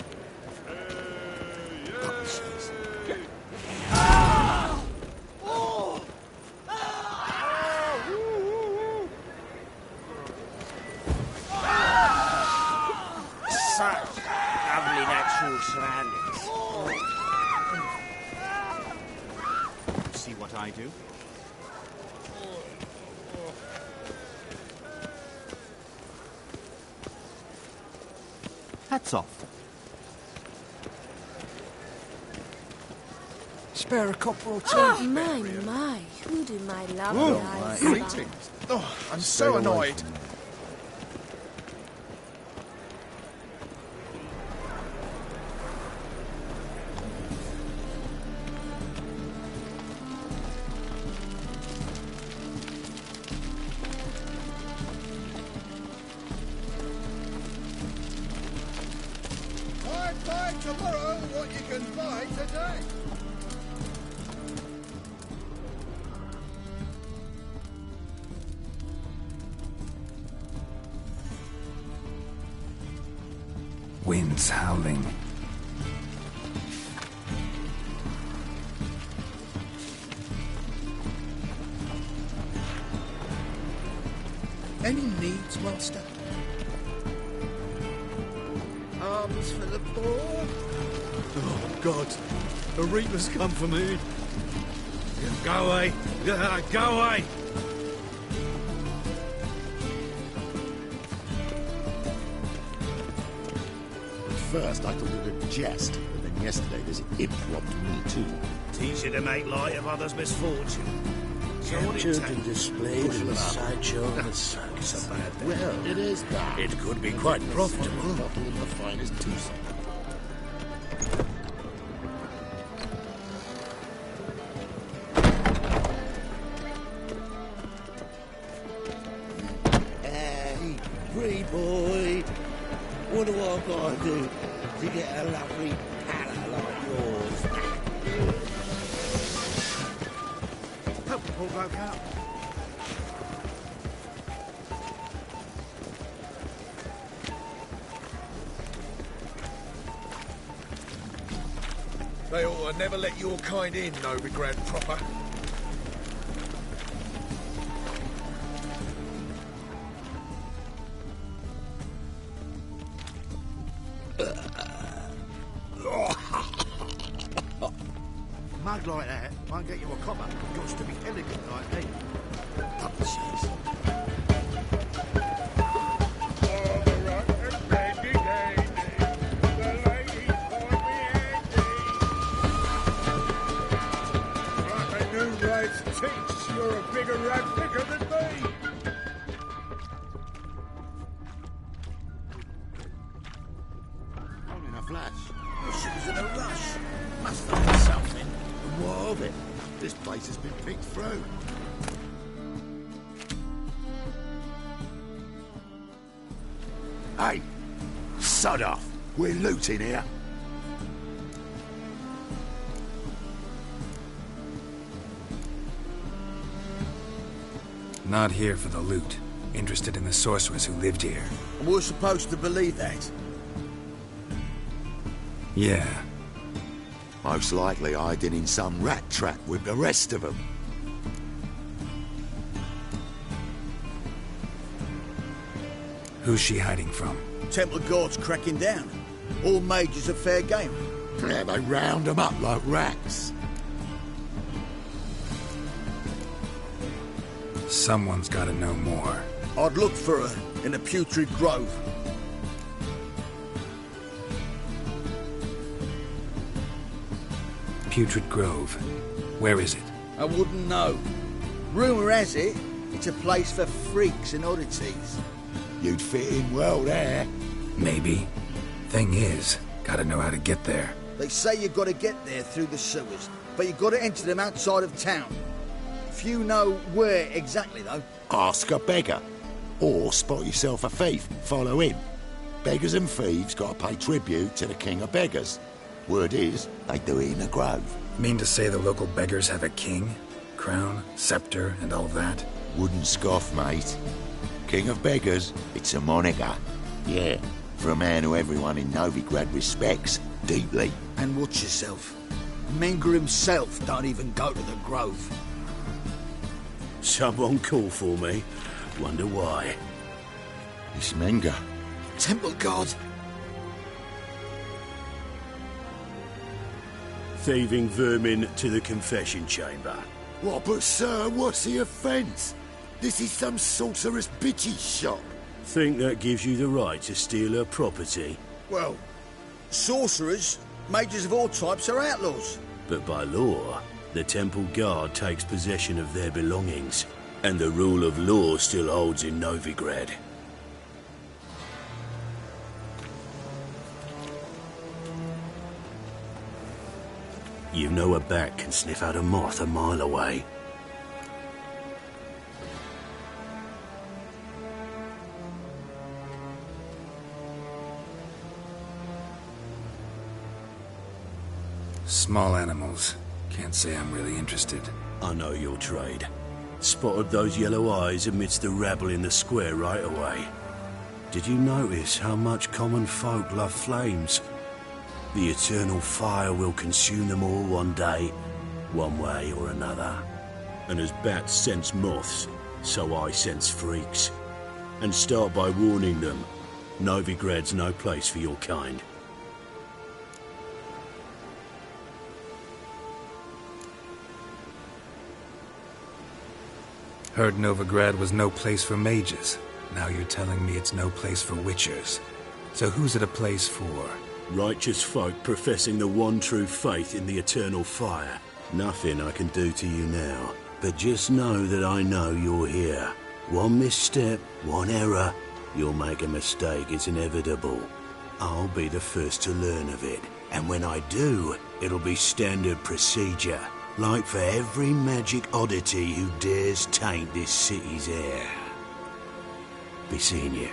Such lovely natural surroundings. See what I do? Hats off. Spare a copper or two. Oh, my. Who do my lovely eyes Greetings. Oh, I'm so annoyed. Buy tomorrow what you can buy today. Winds howling. Any needs, master? Arms for the poor? Oh, God. The Reaper's come for me. Go away. Go away. At first, I thought it a jest, but then yesterday this imp robbed me too. It's easy to make light of others' misfortune. Captured and displayed in the sideshow of the circus. It's a bad thing. Well, it is bad. It could be quite profitable. Bottle in the finest twosome. Hey, free boy. What do I gotta do to get a lovely palace like yours? Help the poor bloke out. They ought to never let your kind in, Novi Grand Proper. Mug like that won't get you a copper. Got to be elegant like me. Publishers. Teach you're a big flash. Well, she was in a rush. Must have been something. And what of it? This place has been picked through. Hey! Sod off! We're looting here. Not here for the loot. Interested in the sorcerers who lived here. And we're supposed to believe that. Yeah. Most likely hiding in some rat trap with the rest of them. Who's she hiding from? Temple guards cracking down. All mages are fair game. Yeah, they round them up like rats. Someone's gotta know more. I'd look for her in the Putrid Grove. Putrid Grove. Where is it? I wouldn't know. Rumour has it, it's a place for freaks and oddities. You'd fit in well there. Maybe. Thing is, gotta know how to get there. They say you've got to get there through the sewers, but you've got to enter them outside of town. Few know where exactly, though. Ask a beggar. Or spot yourself a thief, follow him. Beggars and thieves got to pay tribute to the king of beggars. Word is, they do it in the grove. Mean to say the local beggars have a king? Crown, scepter, and all that? Wouldn't scoff, mate. King of beggars, it's a moniker. Yeah, for a man who everyone in Novigrad respects deeply. And watch yourself. Menger himself don't even go to the grove. Someone call for me. Wonder why. It's Menger. Temple guard. Thieving vermin to the confession chamber. What, but sir, what's the offence? This is some sorcerer's bitchy shop. Think that gives you the right to steal her property? Well, sorcerers, mages of all types are outlaws. But by law, the temple guard takes possession of their belongings, and the rule of law still holds in Novigrad. You know a bat can sniff out a moth a mile away. Small animals. Can't say I'm really interested. I know your trade. Spotted those yellow eyes amidst the rabble in the square right away. Did you notice how much common folk love flames? The eternal fire will consume them all one day, one way or another. And as bats sense moths, so I sense freaks. And start by warning them, Novigrad's no place for your kind. Heard Novigrad was no place for mages. Now you're telling me it's no place for witchers. So who's it a place for? Righteous folk professing the one true faith in the eternal fire. Nothing I can do to you now, but just know that I know you're here. One misstep, one error, you'll make a mistake, it's inevitable. I'll be the first to learn of it, and when I do, it'll be standard procedure. Like for every magic oddity who dares taint this city's air. Be seeing you.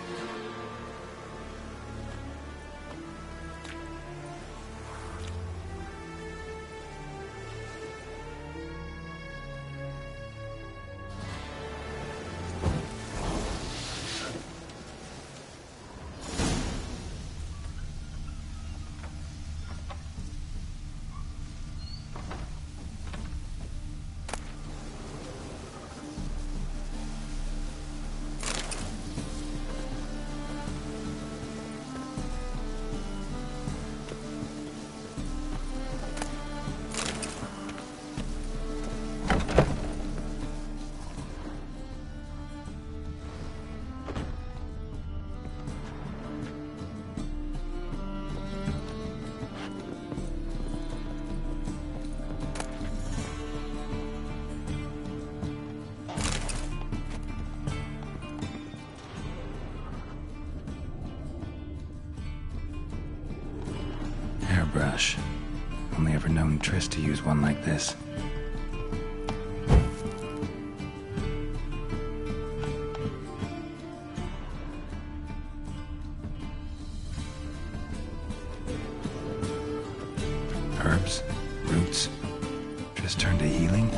brush. Only ever known Triss to use one like this. Herbs, roots. Triss turned to healing.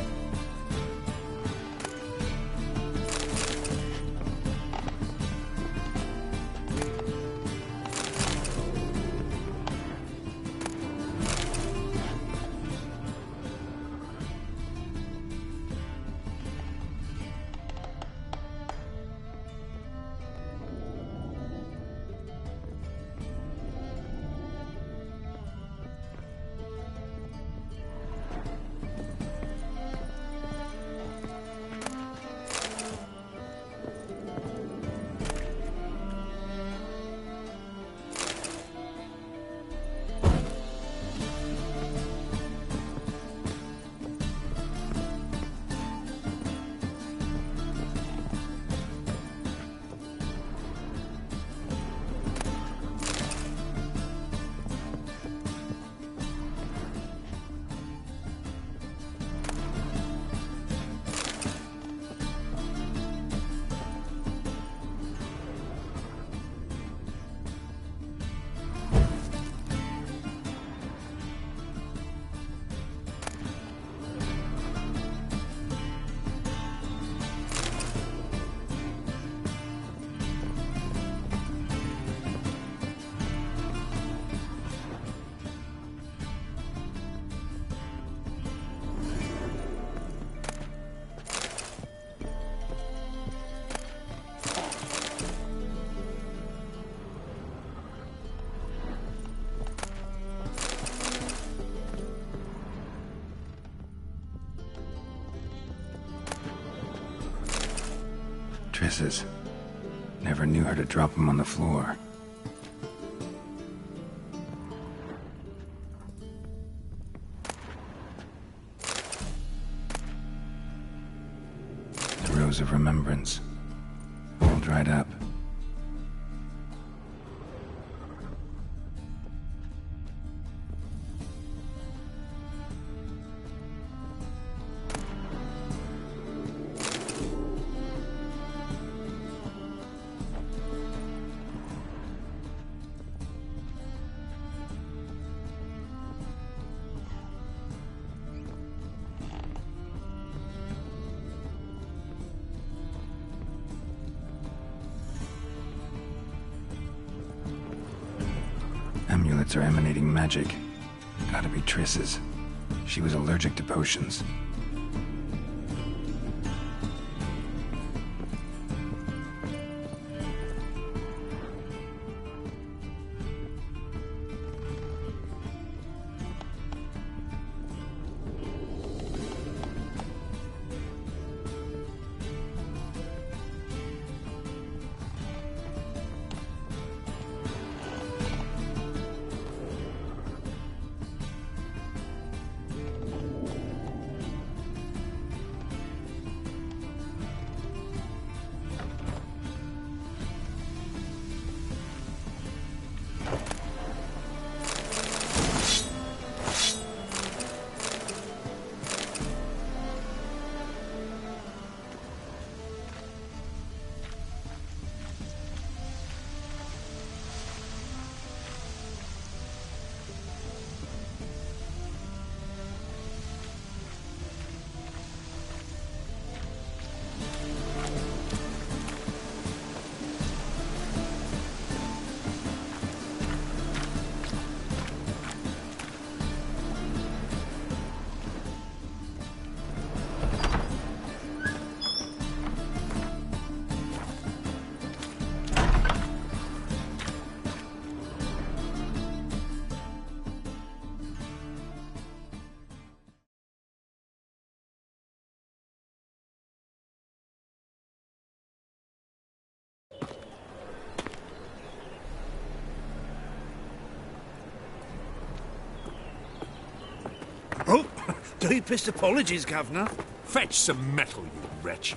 Triss's. Never knew her to drop them on the floor. The rose of remembrance. All dried up. Amulets are emanating magic. Gotta be Triss's. She was allergic to potions. Oh, deepest apologies, Governor. Fetch some metal, you wretch.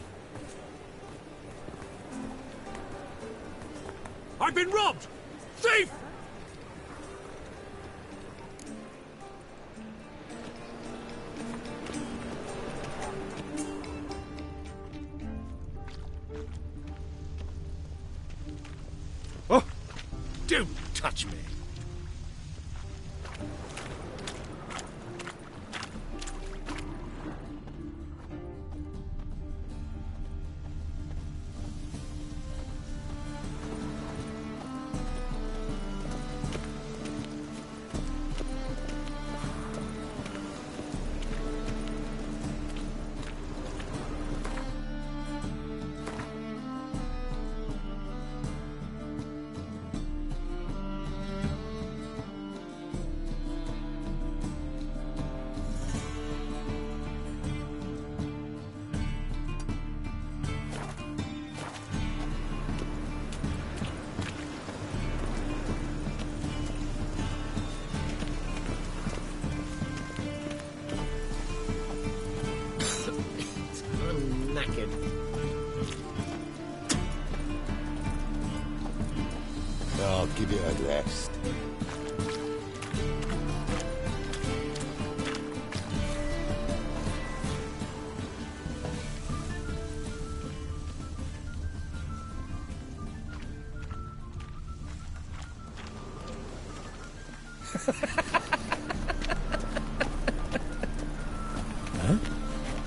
I've been robbed! Thief! Don't touch me. I'll give it a rest.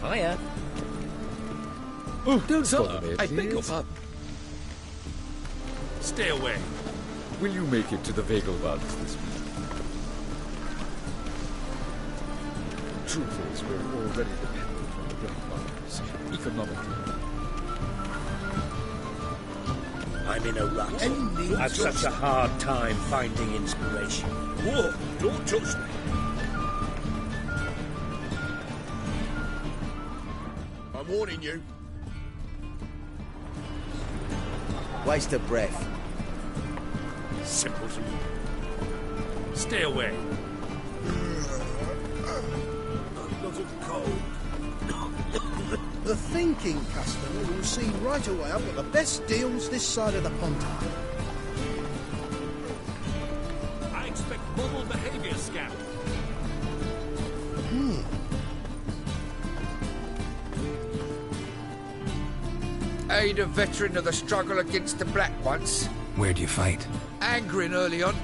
Hiya. Oh, don't bother me, I beg your please. pardon. Stay away. Will you make it to the Vegelwald this week? The truth is, we're already dependent on the grandfathers, economically. I'm in a rut. I've such a hard time finding inspiration. Whoa, don't touch me. I'm warning you. Waste of breath. Simpleton. Stay away. I'm not a cold. The thinking customer will see right away I've got the best deals this side of the pond. I expect model behavior scout. Aid a veteran of the struggle against the Black once. Where'd you fight? Angering early on.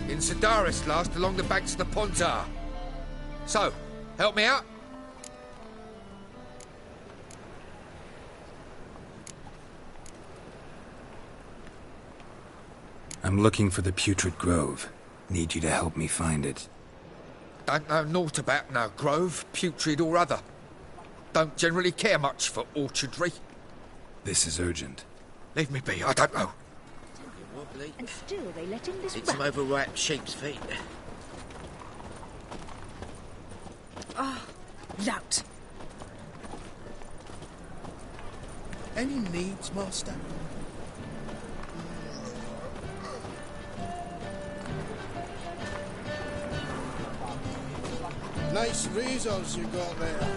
In Sedaris last, along the banks of the Pontar. So, help me out? I'm looking for the Putrid Grove. Need you to help me find it. Don't know naught about no grove, putrid or other. Don't generally care much for orchardry. This is urgent. Leave me be, I don't know. And still they let him this It's some overripe sheep's feet. Ah, lout. Any needs, Master? Nice reasons you got there.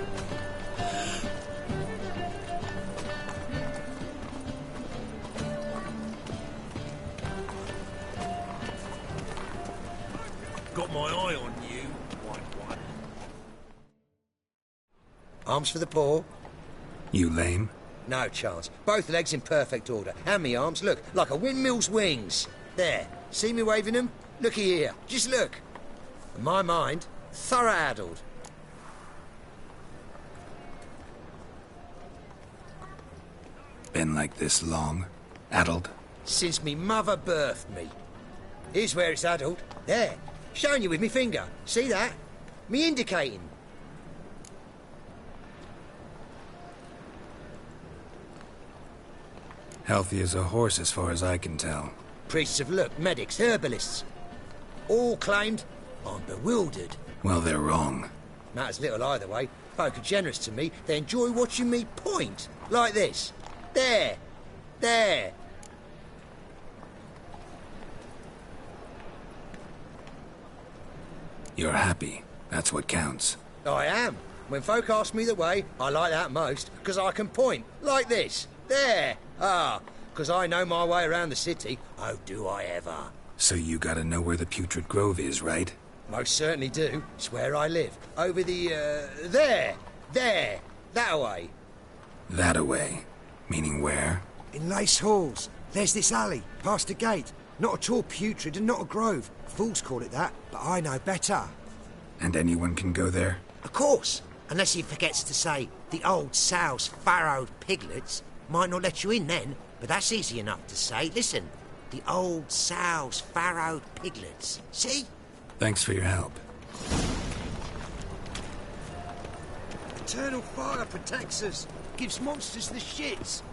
Got my eye on you, white one. Arms for the poor? You lame? No chance. Both legs in perfect order. And me arms, look, like a windmill's wings. There. See me waving them? Looky here. Just look. In my mind, thorough addled. Been like this long? Addled? Since me mother birthed me. Here's where it's addled. There. Showing you with me finger. See that? Me indicating. Healthy as a horse as far as I can tell. Priests of look, medics, herbalists. All claimed I'm bewildered. Well, they're wrong. Matters little either way. Folk are generous to me. They enjoy watching me point. Like this. There. There. You're happy. That's what counts. I am. When folk ask me the way, I like that most, because I can point. Like this. There. Ah, because I know my way around the city. Oh, do I ever. So you gotta know where the Putrid Grove is, right? Most certainly do. It's where I live. Over the, there. There. That-a-way. That-a-way. Meaning where? In Lace Halls. There's this alley, past the gate. Not at all putrid and not a grove. Fools call it that, but I know better. And anyone can go there? Of course, unless he forgets to say the old sow's farrowed piglets. Might not let you in then, but that's easy enough to say. Listen, the old sow's farrowed piglets. See? Thanks for your help. Eternal fire protects us. Gives monsters the shits.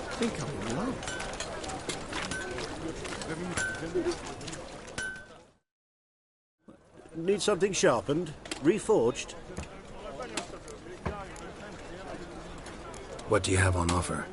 I think I'm in love. Need something sharpened? Reforged? What do you have on offer?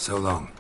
So long.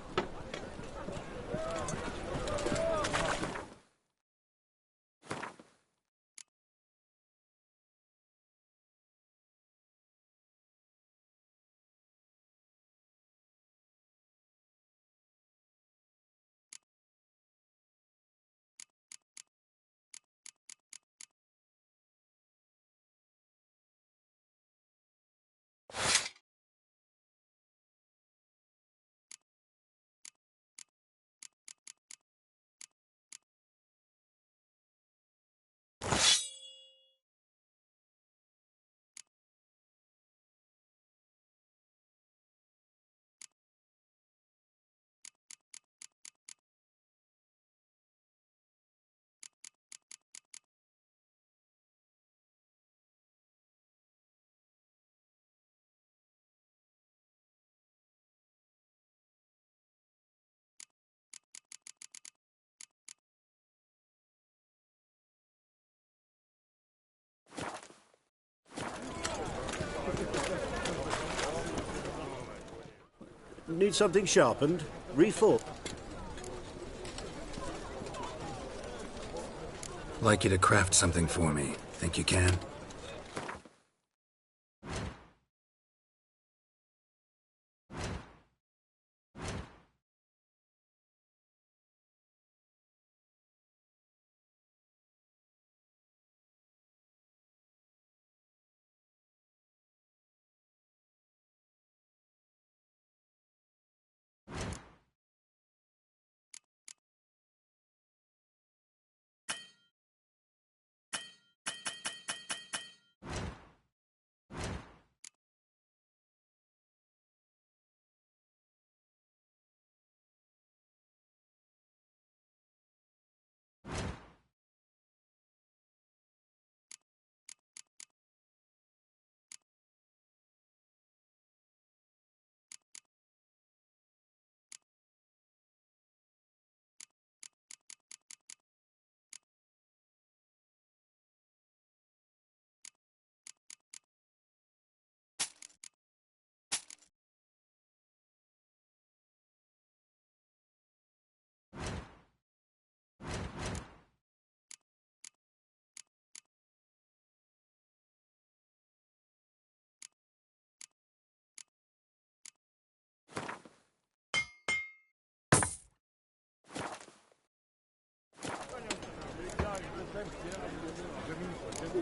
Need something sharpened? Reforged. Like you to craft something for me. Think you can?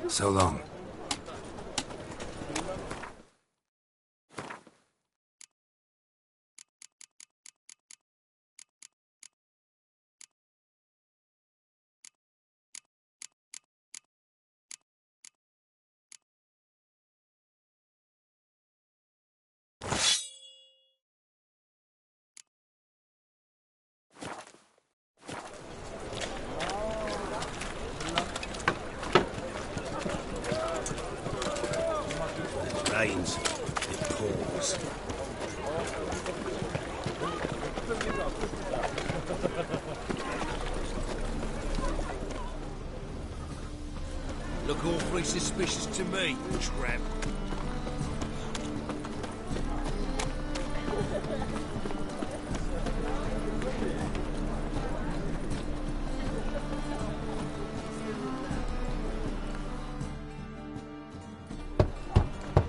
So long. Rains, it pours. Look awfully suspicious to me, tramp.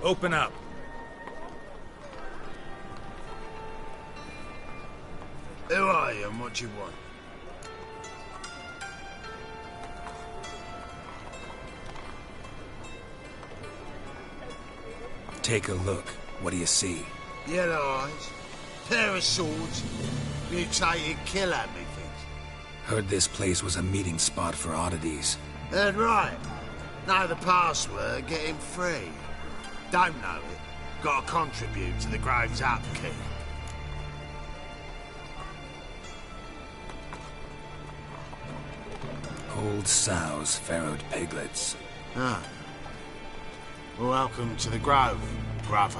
Open up. Who are you and what do you want? Take a look. What do you see? Yellow eyes, pair of swords, mutated killer methods. Heard this place was a meeting spot for oddities. Heard right. Know the password, get him free. Don't know it, gotta contribute to the Grove's upkeep. Old sows, farrowed piglets. Ah. Welcome to the Grove, brother.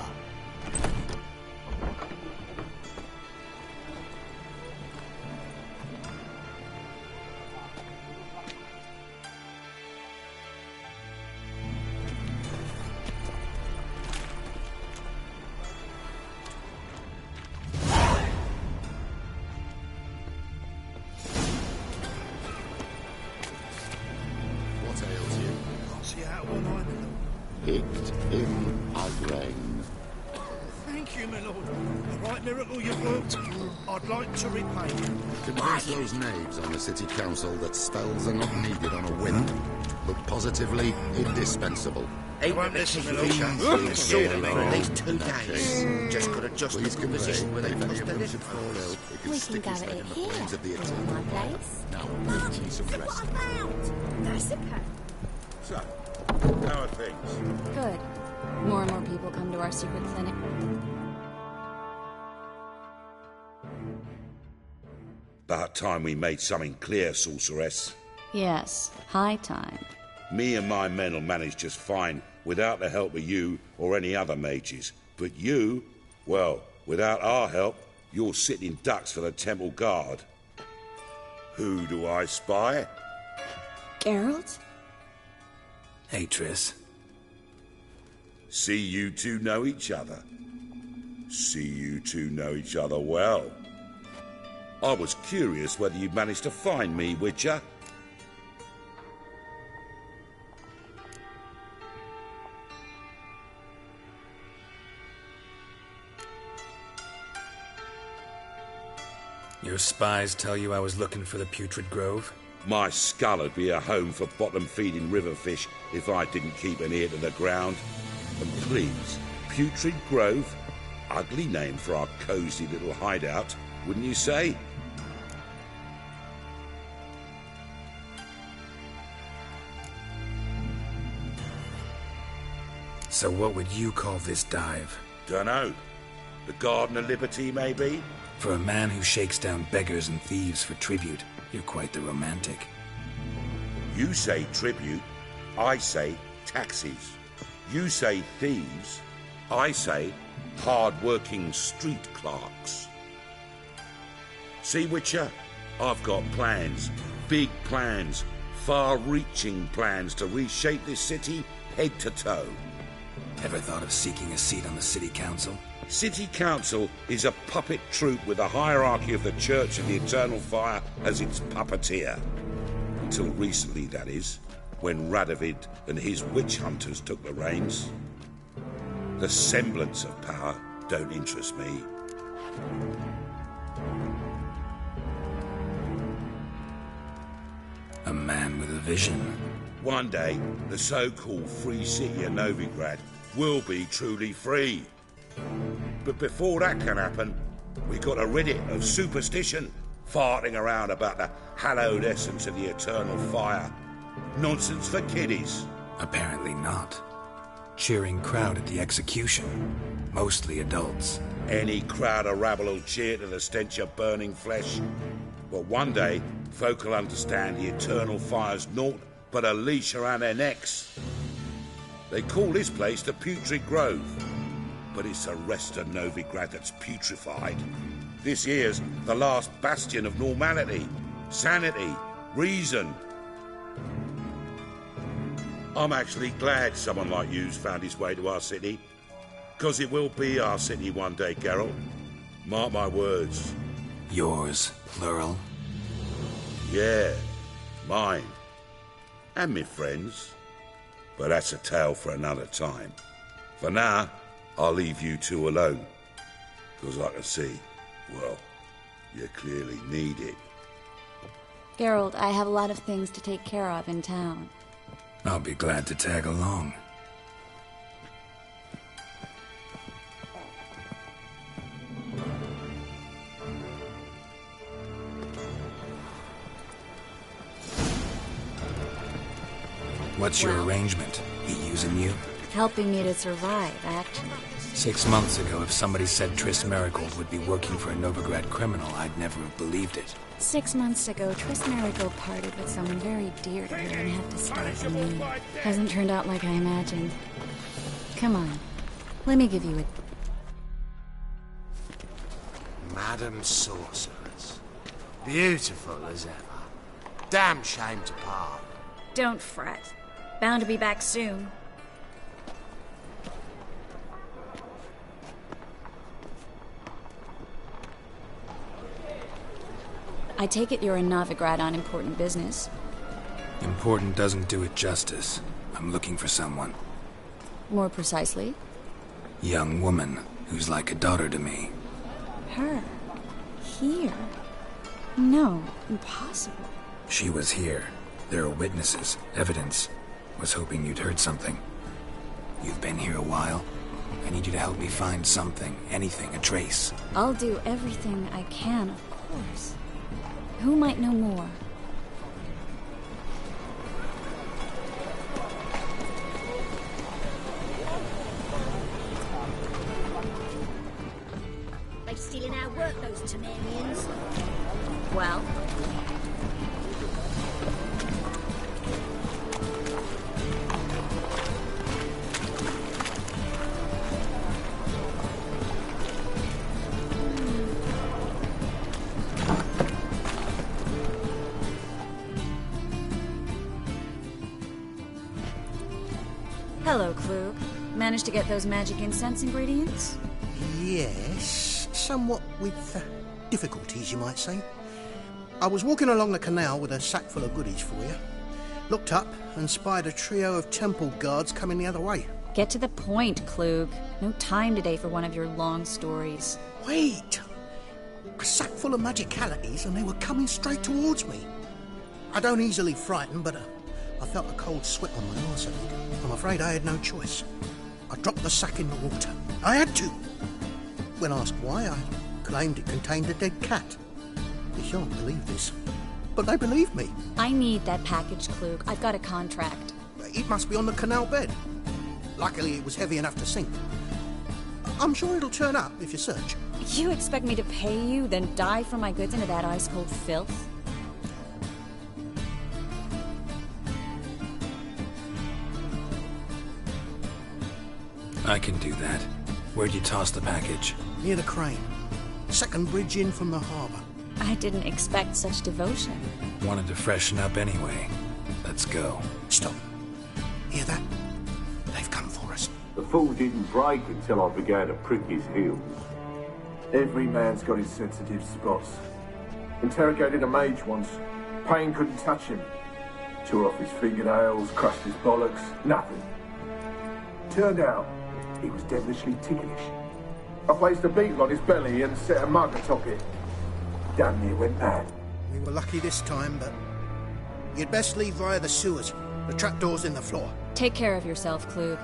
that one, my lord. Picked him again. Thank you, my lord. The right miracle you've worked. I'd like to repay you. Convince those knaves on the city council that spells are not needed on a whim. Look positively indispensable. Ain't won't listen, my lord. Sorted for at least 2 days. Just got to adjust the good position where they must have lived. We can go at it here, in my place. Now, give me some rest. That's okay. So, how are things? Good. More and more people come to our secret clinic. About time we made something clear, sorceress. Yes, high time. Me and my men will manage just fine without the help of you or any other mages. But you, well, without our help, you're sitting ducks for the temple guard. Who do I spy? Geralt? Hey, Triss. See you two know each other. See you two know each other well. I was curious whether you'd managed to find me, Witcher. Your spies tell you I was looking for the Putrid Grove? My skull would be a home for bottom-feeding river fish if I didn't keep an ear to the ground. And please, Putrid Grove? Ugly name for our cosy little hideout, wouldn't you say? So what would you call this dive? Dunno. The Garden of Liberty, maybe? For a man who shakes down beggars and thieves for tribute, you're quite the romantic. You say tribute, I say taxes. You say thieves, I say hard-working street clerks. See, Witcher, I've got plans, big plans, far-reaching plans to reshape this city head to toe. Ever thought of seeking a seat on the city council? City council is a puppet troupe with the hierarchy of the Church of the Eternal Fire as its puppeteer. Until recently, that is, when Radovid and his witch hunters took the reins. The semblance of power don't interest me. A man with a vision. One day, the so-called free city of Novigrad will be truly free. But before that can happen, we got to rid it of superstition, farting around about the hallowed essence of the eternal fire. Nonsense for kiddies. Apparently not. Cheering crowd at the execution. Mostly adults. Any crowd of rabble will cheer to the stench of burning flesh. But one day, folk will understand the eternal fire's naught but a leash around their necks. They call this place the Putrid Grove, but it's the rest of Novigrad that's putrefied. This here's the last bastion of normality, sanity, reason. I'm actually glad someone like you's found his way to our city, because it will be our city one day, Geralt. Mark my words. Yours, plural? Yeah, mine. And me friends. But that's a tale for another time. For now, I'll leave you two alone. Because I can see, well, you clearly need it. Geralt, I have a lot of things to take care of in town. I'll be glad to tag along. What's your arrangement? He using you? Helping me to survive, actually. 6 months ago, if somebody said Triss Merigold would be working for a Novigrad criminal, I'd never have believed it. 6 months ago, Triss Merigold parted with someone very dear to her and had to stay from me. Hasn't turned out like I imagined. Come on, let me give you a... Madam Sorceress. Beautiful as ever. Damn shame to part. Don't fret. Bound to be back soon. I take it you're in Novigrad on important business. Important doesn't do it justice. I'm looking for someone. More precisely? Young woman who's like a daughter to me. Her? Here? No, impossible. She was here. There are witnesses, evidence. Was hoping you'd heard something. You've been here a while. I need you to help me find something, anything, a trace. I'll do everything I can, of course. Who might know more? They're stealing our work, those Temerians. Well? Hello, Klug. Managed to get those magic incense ingredients? Yes, somewhat with difficulties, you might say. I was walking along the canal with a sack full of goodies for you. Looked up and spied a trio of temple guards coming the other way. Get to the point, Klug. No time today for one of your long stories. Wait! A sack full of magicalities and they were coming straight towards me. I don't easily frighten, but I felt a cold sweat on my arse. I'm afraid I had no choice. I dropped the sack in the water. I had to. When asked why, I claimed it contained a dead cat. You shan't believe this, but they believed me. I need that package, Klug. I've got a contract. It must be on the canal bed. Luckily, it was heavy enough to sink. I'm sure it'll turn up if you search. You expect me to pay you, then dive for my goods into that ice-cold filth? I can do that. Where'd you toss the package? Near the crane. Second bridge in from the harbour. I didn't expect such devotion. Wanted to freshen up anyway. Let's go. Stop. Hear that? They've come for us. The fall didn't break until I began to prick his heels. Every man's got his sensitive spots. Interrogated a mage once. Pain couldn't touch him. Tore off his fingernails, crushed his bollocks, nothing. Turned out, he was devilishly ticklish. I placed a beetle on his belly and set a mug atop it. Damn near went mad. We were lucky this time, but you'd best leave via the sewers. The trapdoor's in the floor. Take care of yourself, Klug.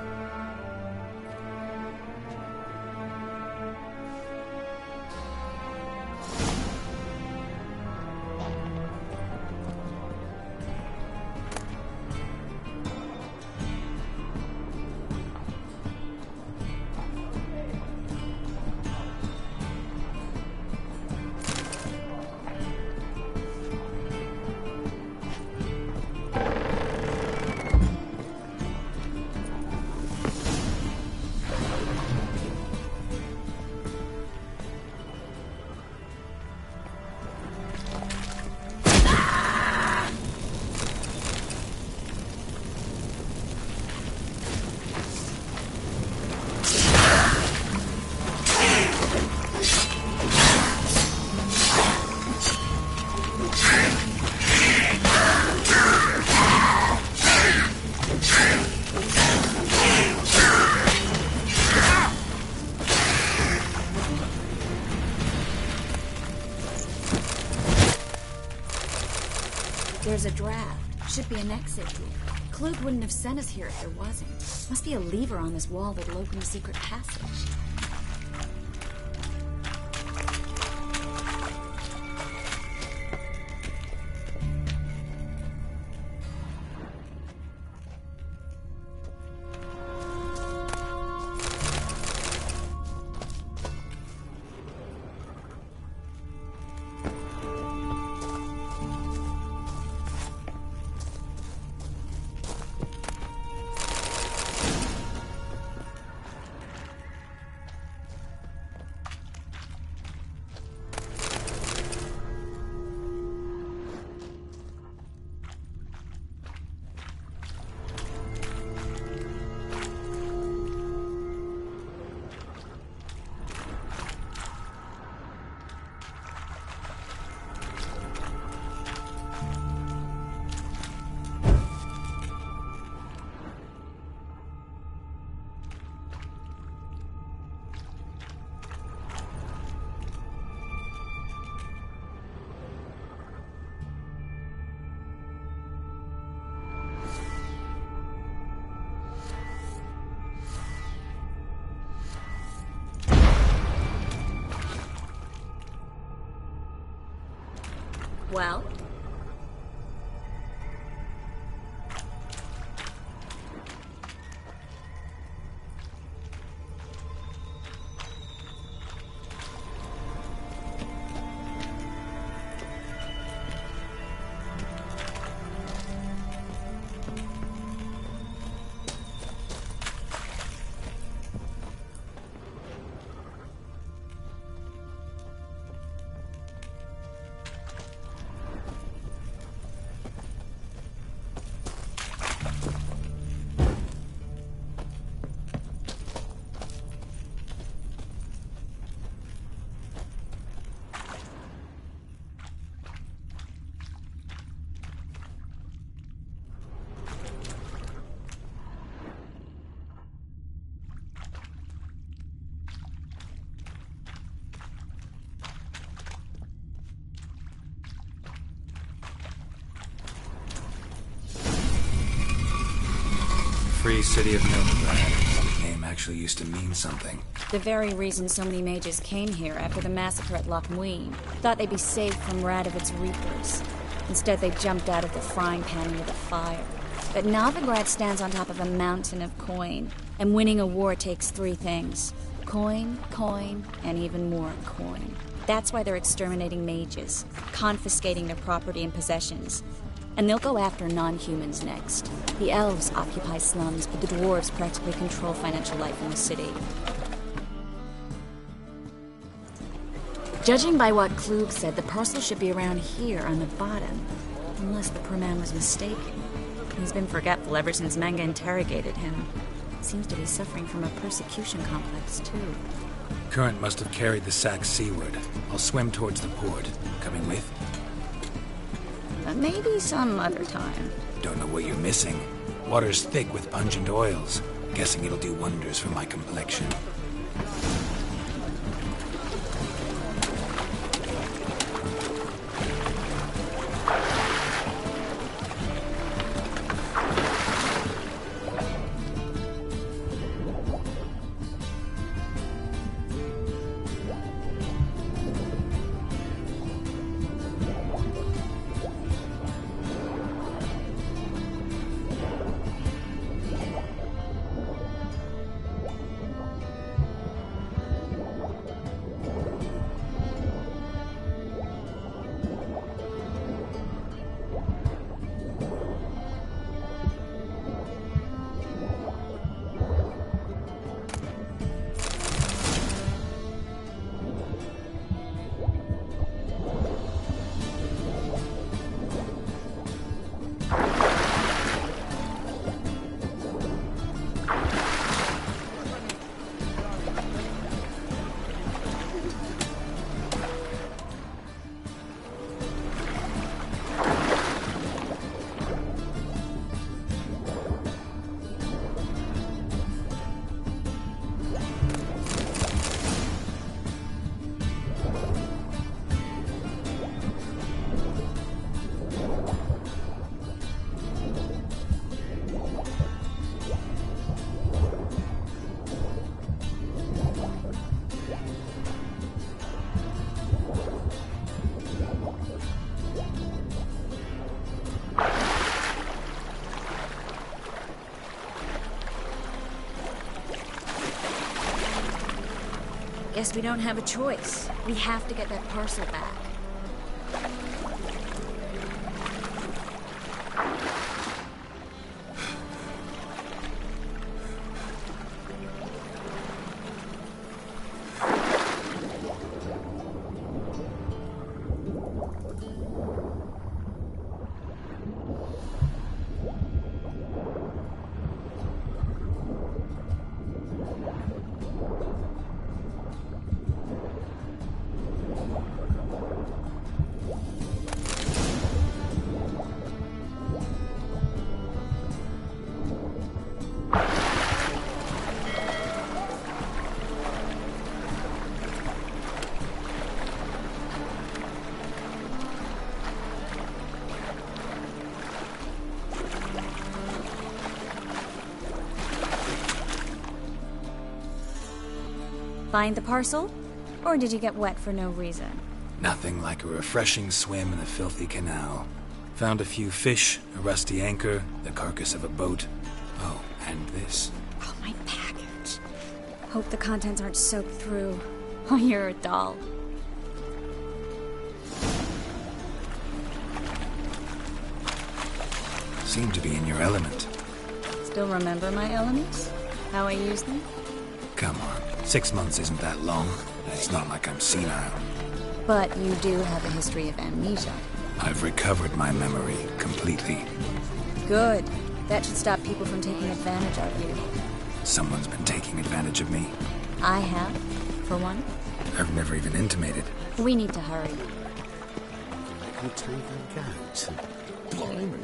There's a draft. Should be an exit here. Klug wouldn't have sent us here if there wasn't. Must be a lever on this wall that'll open a secret passage. Well? Free City of Novigrad. The name actually used to mean something. The very reason so many mages came here after the massacre at Loch Muin. Thought they'd be safe from Radovid's reapers. Instead, they jumped out of the frying pan into the fire. But Novigrad stands on top of a mountain of coin. And winning a war takes 3 things. Coin, coin, and even more coin. That's why they're exterminating mages, confiscating their property and possessions. And they'll go after non-humans next. The elves occupy slums, but the dwarves practically control financial life in the city. Judging by what Klug said, the parcel should be around here on the bottom. Unless the poor man was mistaken. He's been forgetful ever since Manga interrogated him. Seems to be suffering from a persecution complex, too. Current must have carried the sack seaward. I'll swim towards the port. Coming with? Maybe some other time. Don't know what you're missing. Water's thick with pungent oils. Guessing it'll do wonders for my complexion. Guess we don't have a choice. We have to get that parcel back. Find the parcel? Or did you get wet for no reason? Nothing like a refreshing swim in a filthy canal. Found a few fish, a rusty anchor, the carcass of a boat. Oh, and this. Oh, my package. Hope the contents aren't soaked through. Oh, you're a doll. Seem to be in your element. Still remember my elements? How I use them? Come on, 6 months isn't that long. It's not like I'm senile. But you do have a history of amnesia. I've recovered my memory completely. Good. That should stop people from taking advantage of you. Someone's been taking advantage of me. I have, for one. I've never even intimated. We need to hurry. Let me take a goat. Blimey.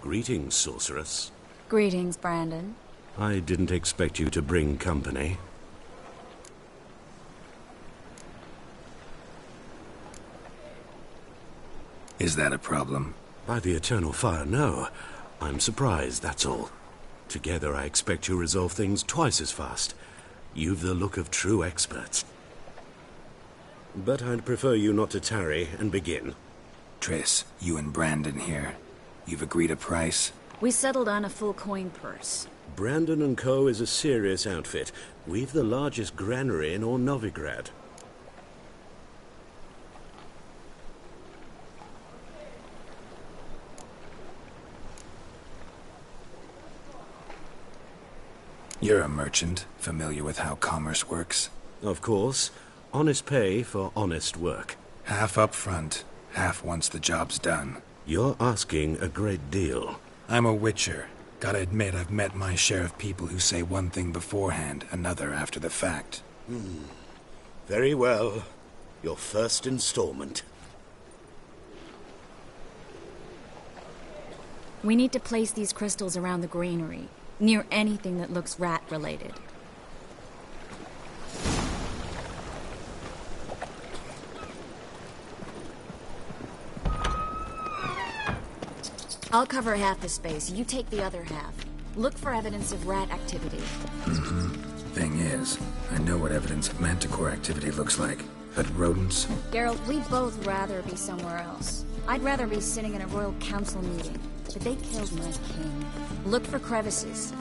Greetings, sorceress. Greetings, Brandon. I didn't expect you to bring company. Is that a problem? By the eternal fire, no. I'm surprised, that's all. Together I expect you resolve things twice as fast. You've the look of true experts. But I'd prefer you not to tarry and begin. Triss, you and Brandon here. You've agreed a price? We settled on a full coin purse. Brandon & Co. is a serious outfit. We've the largest granary in all Novigrad. You're a merchant, familiar with how commerce works? Of course. Honest pay for honest work. Half up front, half once the job's done. You're asking a great deal. I'm a witcher. Gotta admit, I've met my share of people who say one thing beforehand, another after the fact. Very well. Your first installment. We need to place these crystals around the granary, near anything that looks rat-related. I'll cover half the space, you take the other half. Look for evidence of rat activity. Thing is, I know what evidence of manticore activity looks like, but rodents? Geralt, we'd both rather be somewhere else. I'd rather be sitting in a royal council meeting, but they killed my king. Look for crevices,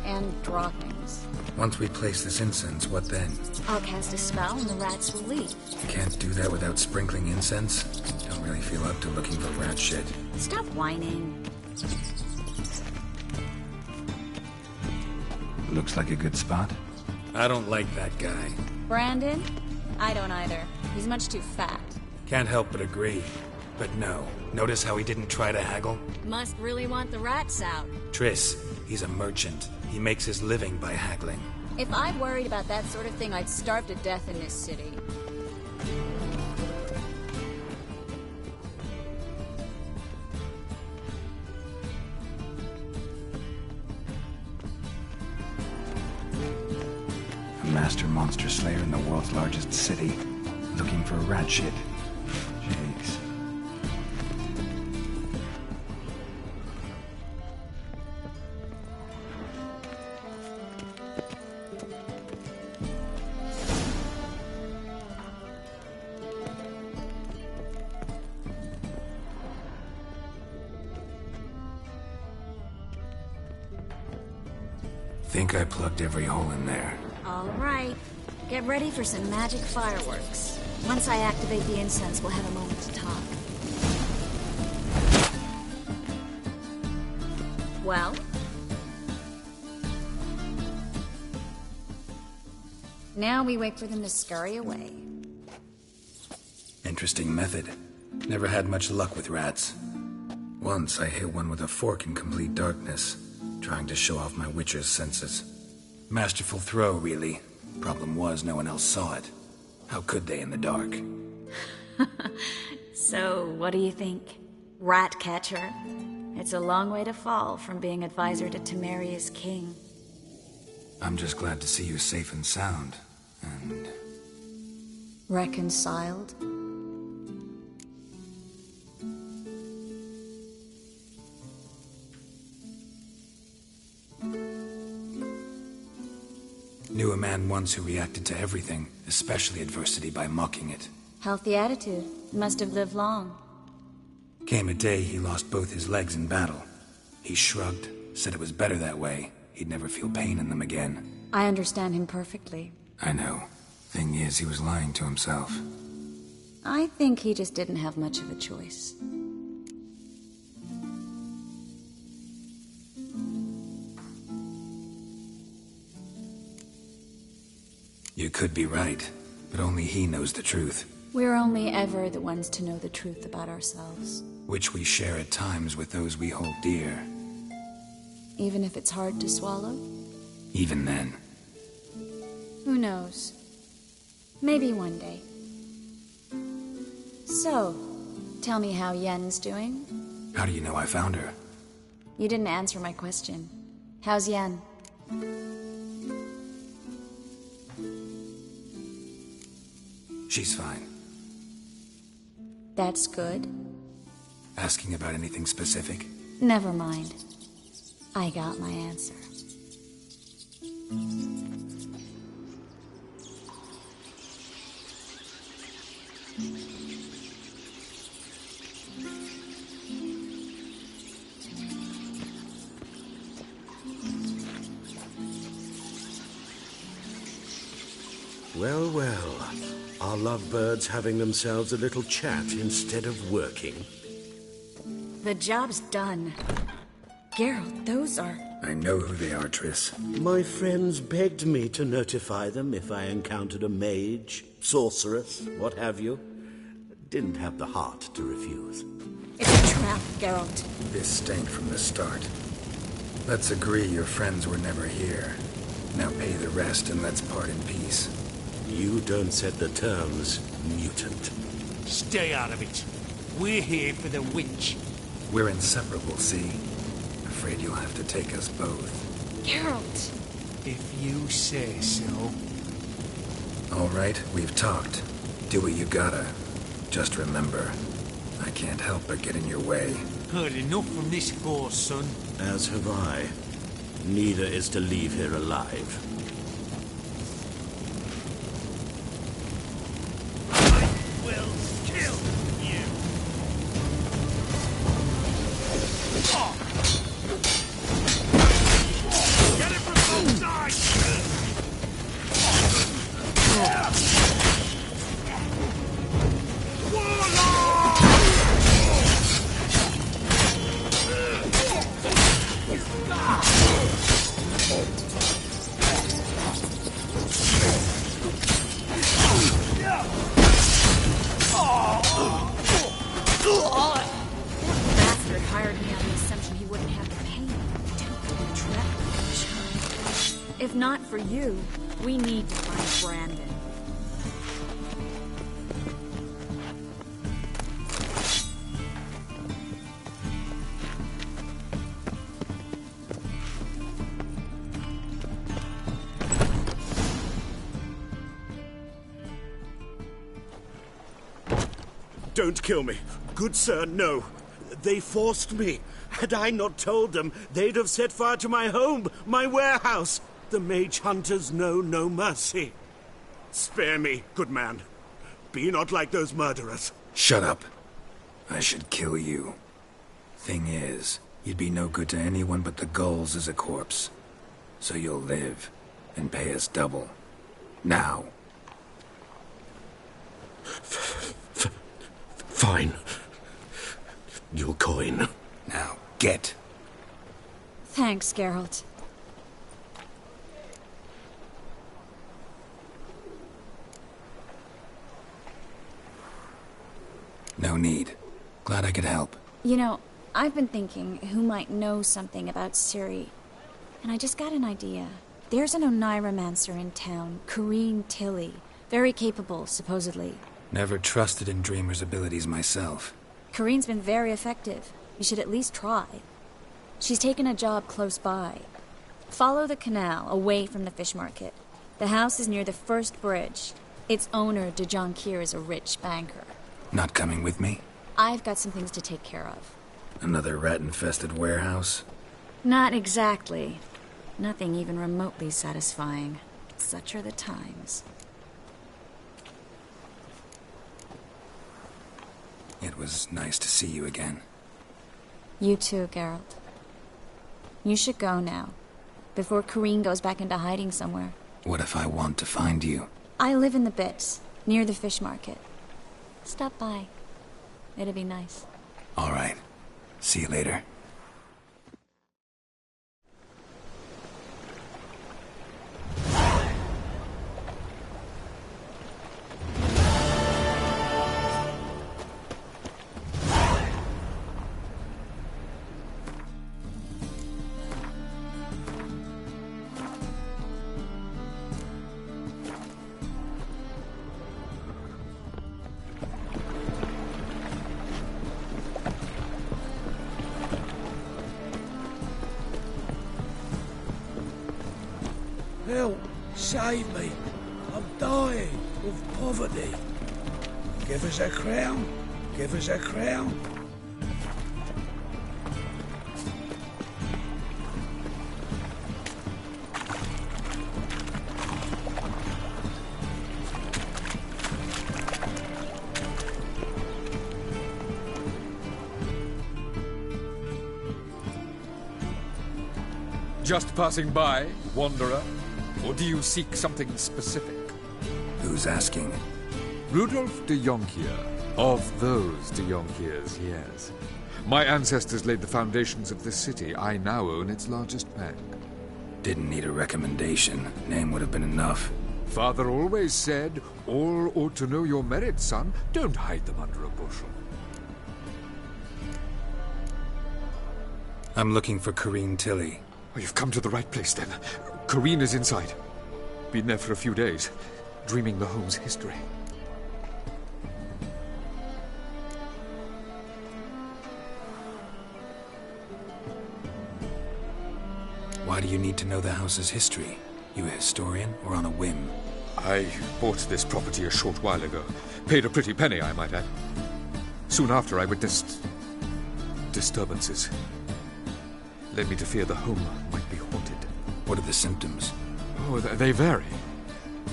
and droppings. Once we place this incense, what then? I'll cast a spell and the rats will leave. Can't do that without sprinkling incense? Don't really feel up to looking for rat shit. Stop whining. Looks like a good spot. I don't like that guy. Brandon? I don't either. He's much too fat. Can't help but agree. But no. Notice how he didn't try to haggle? Must really want the rats out. Triss, he's a merchant. He makes his living by haggling. If I worried about that sort of thing, I'd starve to death in this city. A master monster slayer in the world's largest city. Looking for rat shit. Jeez. Think I plugged every hole in there. All right. Get ready for some magic fireworks. Once I activate the incense, we'll have a moment to talk. Well? Now we wait for them to scurry away. Interesting method. Never had much luck with rats. Once I hit one with a fork in complete darkness, trying to show off my witcher's senses. Masterful throw, really. Problem was, no one else saw it. How could they in the dark? So, what do you think? Rat catcher? It's a long way to fall from being advisor to Temeria's king. I'm just glad to see you safe and sound. And... reconciled? Knew a man once who reacted to everything, especially adversity, by mocking it. Healthy attitude. Must have lived long. Came a day he lost both his legs in battle. He shrugged, said it was better that way. He'd never feel pain in them again. I understand him perfectly. I know. Thing is, he was lying to himself. I think he just didn't have much of a choice. You could be right, but only he knows the truth. We're only ever the ones to know the truth about ourselves. Which we share at times with those we hold dear. Even if it's hard to swallow? Even then. Who knows? Maybe one day. So, tell me how Yen's doing? How do you know I found her? You didn't answer my question. How's Yen? She's fine. That's good. Asking about anything specific? Never mind. I got my answer. Well, well. Are lovebirds having themselves a little chat instead of working? The job's done. Geralt, those are... I know who they are, Triss. My friends begged me to notify them if I encountered a mage, sorceress, what have you. Didn't have the heart to refuse. It's a trap, Geralt. This stank from the start. Let's agree your friends were never here. Now pay the rest and let's part in peace. You don't set the terms, mutant. Stay out of it. We're here for the witch. We're inseparable, see? Afraid you'll have to take us both. Geralt! If you say so. All right, we've talked. Do what you gotta. Just remember, I can't help but get in your way. Heard enough from this force, son. As have I. Neither is to leave here alive. If not for you, we need to find Brandon. Don't kill me. Good sir, no. They forced me. Had I not told them, they'd have set fire to my home, my warehouse. The mage hunters know no mercy. Spare me, good man. Be not like those murderers. Shut up. I should kill you. Thing is, you'd be no good to anyone but the gulls as a corpse. So you'll live, and pay us double. Now. Fine. Your coin. Now, get. Thanks, Geralt. No need. Glad I could help. You know, I've been thinking who might know something about Ciri. And I just got an idea. There's an Oneiromancer in town, Corrine Tilly. Very capable, supposedly. Never trusted in Dreamer's abilities myself. Corrine's been very effective. You should at least try. She's taken a job close by. Follow the canal, away from the fish market. The house is near the first bridge. Its owner, de Jonquier, is a rich banker. Not coming with me? I've got some things to take care of. Another rat-infested warehouse? Not exactly. Nothing even remotely satisfying. Such are the times. It was nice to see you again. You too, Geralt. You should go now, before Corrine goes back into hiding somewhere. What if I want to find you? I live in the Bits, near the fish market. Stop by. It'd be nice. All right. See you later. Help! Save me! I'm dying of poverty. Give us a crown. Give us a crown. Just passing by, wanderer? Or do you seek something specific? Who's asking? Rudolf de Jonkier. Of those de Jonkiers, yes. My ancestors laid the foundations of this city. I now own its largest bank. Didn't need a recommendation. Name would have been enough. Father always said, all ought to know your merits, son. Don't hide them under a bushel. I'm looking for Corrine Tilly. Oh, you've come to the right place, then. Corrine is inside. Been there for a few days, dreaming the home's history. Why do you need to know the house's history? You a historian or on a whim? I bought this property a short while ago. Paid a pretty penny, I might add. Soon after, I witnessed disturbances. Led me to fear the home might be haunted. What are the symptoms? Oh, they vary.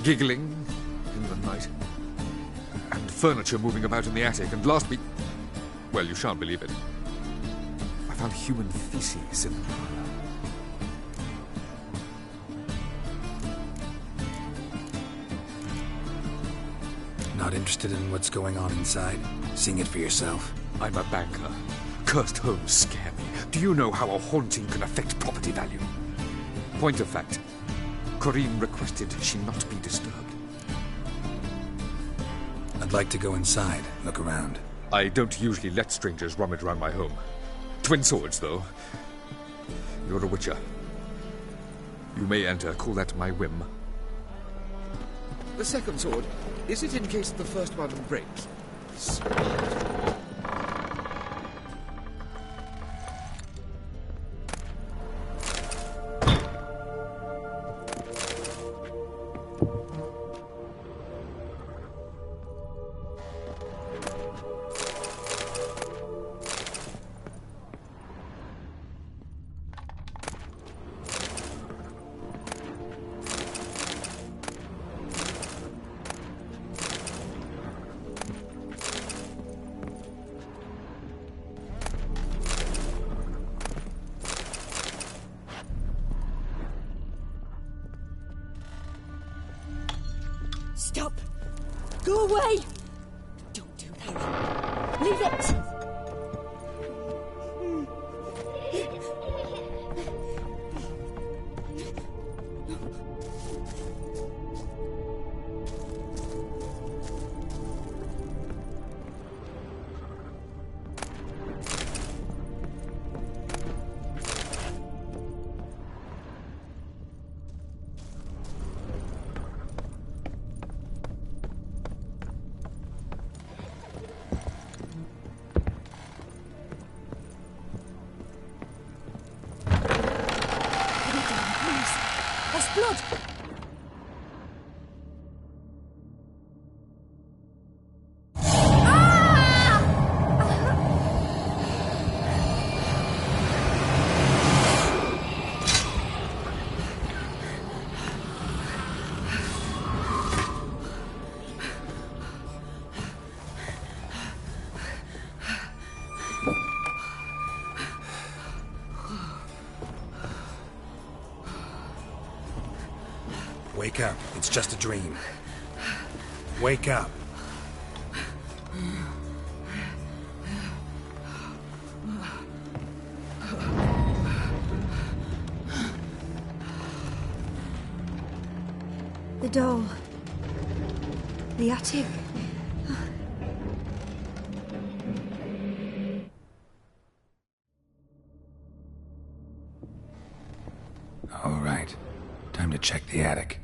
Giggling in the night. And furniture moving about in the attic. And last week... Well, you shan't believe it. I found human feces in the parlor. Not interested in what's going on inside? Seeing it for yourself? I'm a banker. Cursed homes scare me. Do you know how a haunting can affect property value? Point of fact, Corrine requested she not be disturbed. I'd like to go inside, look around. I don't usually let strangers rummage around my home. Twin swords, though. You're a witcher. You may enter, call that my whim. The second sword, is it in case the first one breaks? Stop! Go away! Don't do that. Leave it! it's just a dream. Wake up. The doll. The attic. All right. Time to check the attic.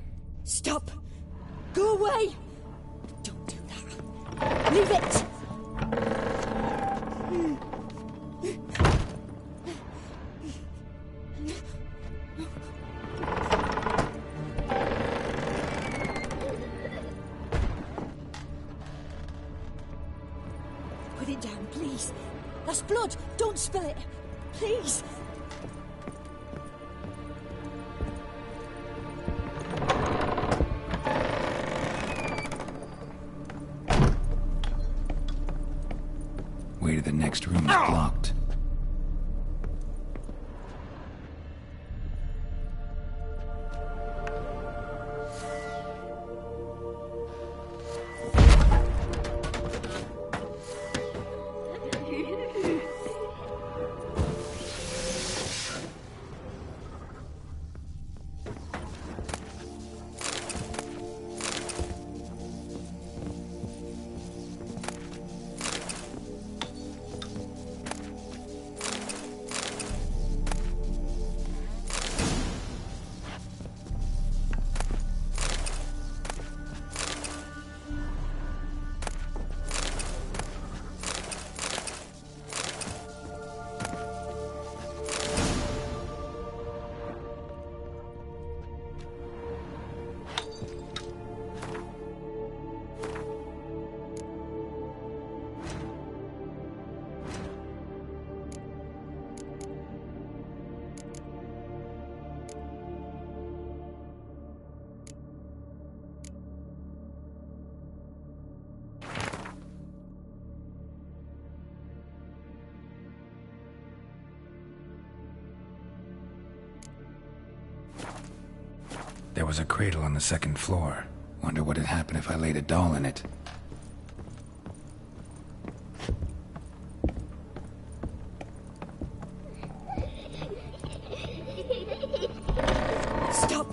Stop! Go away! Don't do that. Leave it! Put it down, please. That's blood. Don't spill it. Please. Way to the next room is blocked. There was a cradle on the second floor. Wonder what had happened if I laid a doll in it. Stop!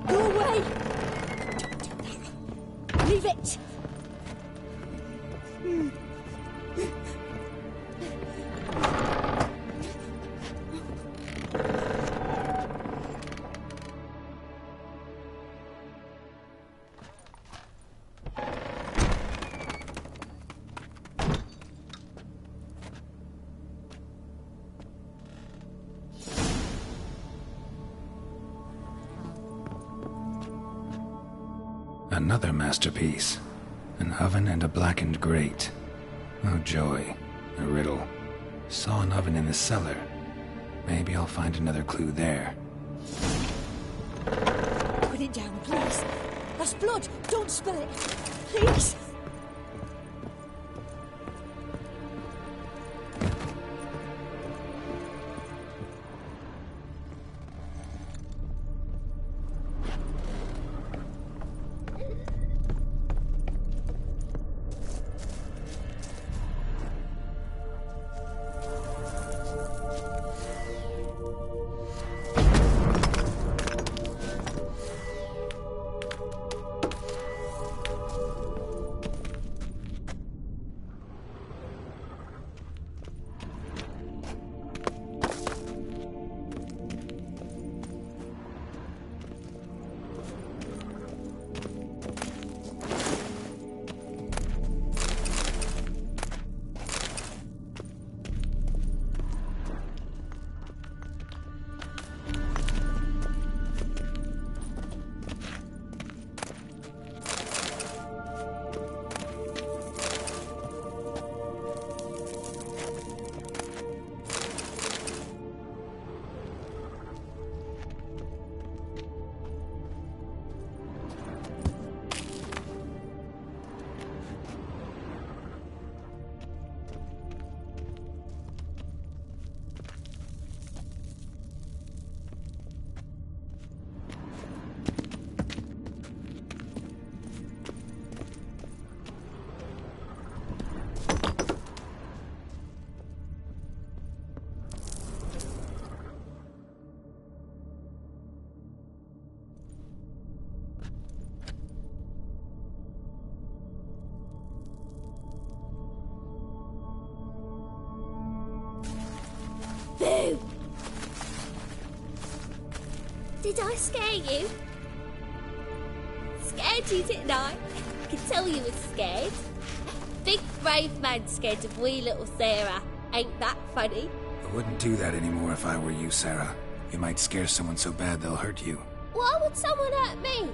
Go away! Don't do that. Leave it! Another masterpiece. An oven and a blackened grate. Oh joy. A riddle. Saw an oven in the cellar. Maybe I'll find another clue there. Put it down, please. That's blood. Don't spill it. Please. Boo! Did I scare you? Scared you, didn't I? I could tell you were scared. Big brave man scared of wee little Sarah. Ain't that funny? I wouldn't do that anymore if I were you, Sarah. You might scare someone so bad they'll hurt you. Why would someone hurt me?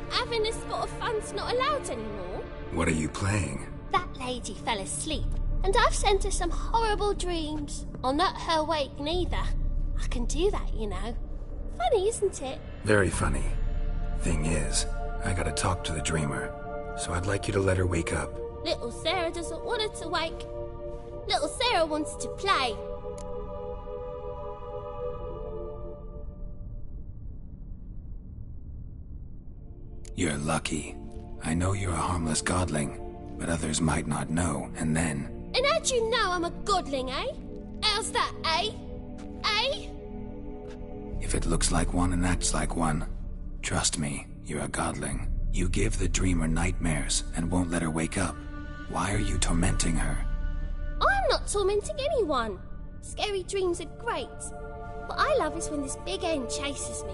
Having a spot of fun's not allowed anymore. What are you playing? That lady fell asleep, and I've sent her some horrible dreams. I'll not her wake neither. I can do that, you know. Funny, isn't it? Very funny. Thing is, I gotta talk to the dreamer, so I'd like you to let her wake up. Little Sarah doesn't want her to wake. Little Sarah wants to play. You're lucky. I know you're a harmless godling, but others might not know, and then... And how'd you know I'm a godling, eh? How's that, eh? Eh? If it looks like one and acts like one, trust me, you're a godling. You give the dreamer nightmares and won't let her wake up. Why are you tormenting her? I'm not tormenting anyone. Scary dreams are great. What I love is when this big hen chases me.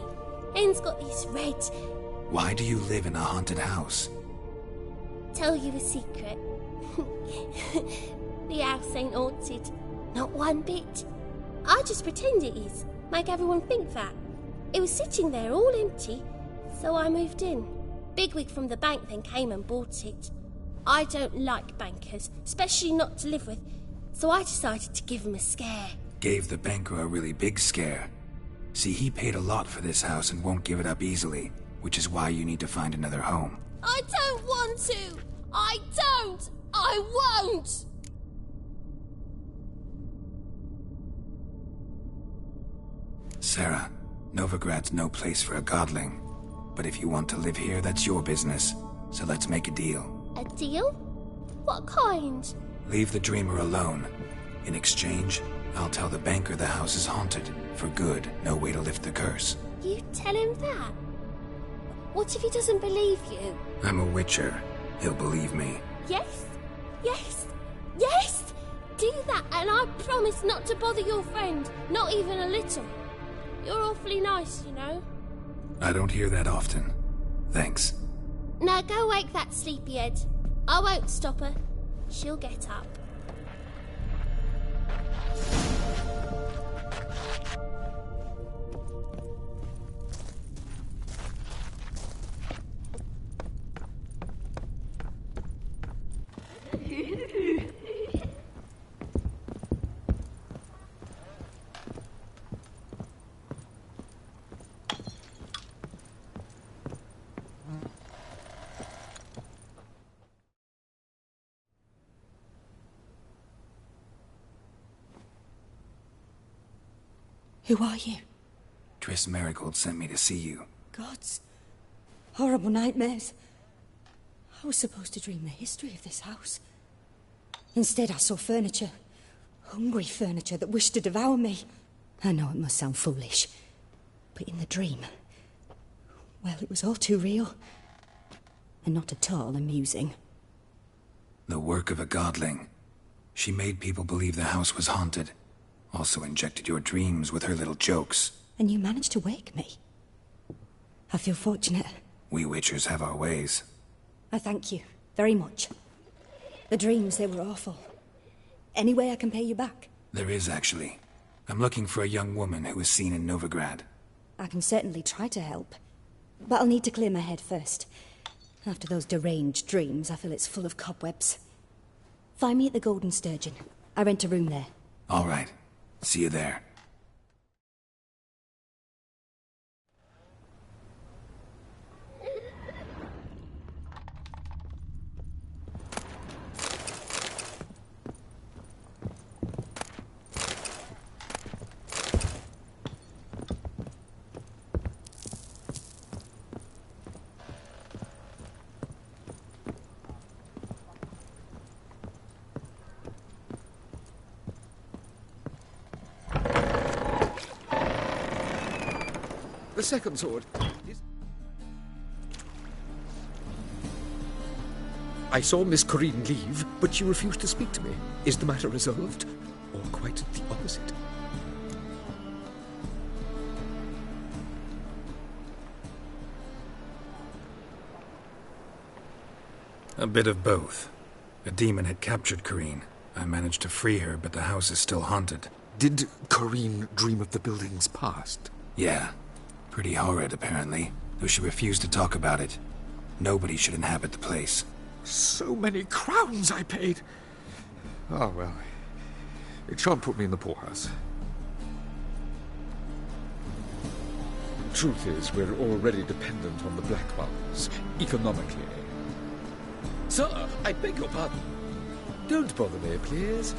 Hen's got these red... Why do you live in a haunted house? Tell you a secret. The house ain't haunted. Not one bit. I just pretend it is. Make everyone think that. It was sitting there all empty, so I moved in. Bigwig from the bank then came and bought it. I don't like bankers, especially not to live with, so I decided to give him a scare. Gave the banker a really big scare. See, he paid a lot for this house and won't give it up easily, which is why you need to find another home. I don't want to! I don't! I won't! Sarah, Novigrad's no place for a godling. But if you want to live here, that's your business. So let's make a deal. A deal? What kind? Leave the dreamer alone. In exchange, I'll tell the banker the house is haunted. For good, no way to lift the curse. You tell him that? What if he doesn't believe you? I'm a witcher. He'll believe me. Yes? Yes? Yes! Do that and I promise not to bother your friend. Not even a little. You're awfully nice, you know. I don't hear that often. Thanks. Now go wake that sleepyhead. I won't stop her. She'll get up. Who are you? Triss Marigold sent me to see you. Gods. Horrible nightmares. I was supposed to dream the history of this house. Instead, I saw furniture. Hungry furniture that wished to devour me. I know it must sound foolish, but in the dream, well, it was all too real. And not at all amusing. The work of a godling. She made people believe the house was haunted. Also injected your dreams with her little jokes. And you managed to wake me. I feel fortunate. We witchers have our ways. I thank you very much. The dreams, they were awful. Any way I can pay you back? There is, actually. I'm looking for a young woman who was seen in Novigrad. I can certainly try to help. But I'll need to clear my head first. After those deranged dreams, I feel it's full of cobwebs. Find me at the Golden Sturgeon. I rent a room there. All right. See you there. The second sword. I saw Miss Corinne leave, but she refused to speak to me. Is the matter resolved? Or quite the opposite? A bit of both. A demon had captured Corrine. I managed to free her, but the house is still haunted. Did Corrine dream of the building's past? Yeah. Pretty horrid, apparently, though she refused to talk about it. Nobody should inhabit the place. So many crowns I paid! Oh, well. It shan't put me in the poorhouse. Truth is, we're already dependent on the Black Ones, economically. Sir, I beg your pardon. Don't bother me, please.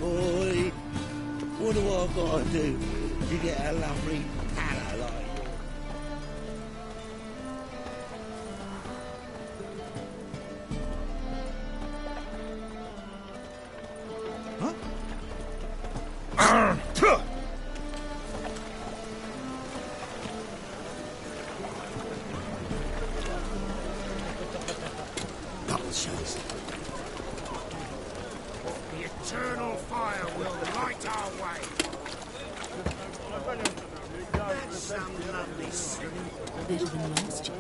Boy, what do I gotta do to get a lovely pala like you? Eternal fire will light our way. That's some lovely soup. Better than last year.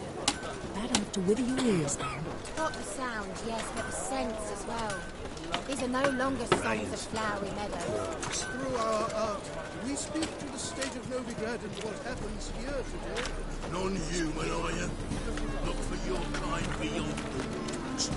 Bad enough to wither your ears, then. Got the sound, yes, but the sense as well. These are no longer songs of flowery meadows. Through our art, we speak to the state of Novigrad and what happens here today. Non-human, are you? Look for your kind beyond the woods.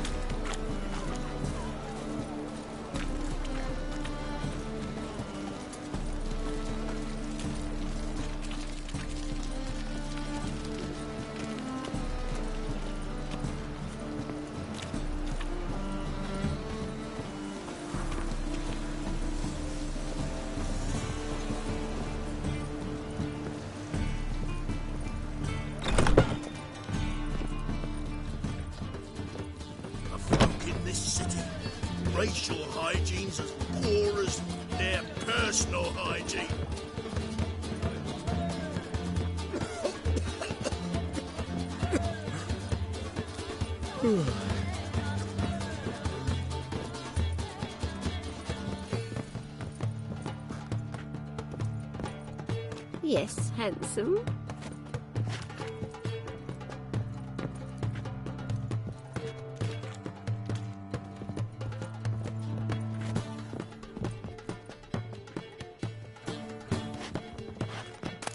Racial hygiene's as poor as their personal hygiene. Yes, handsome.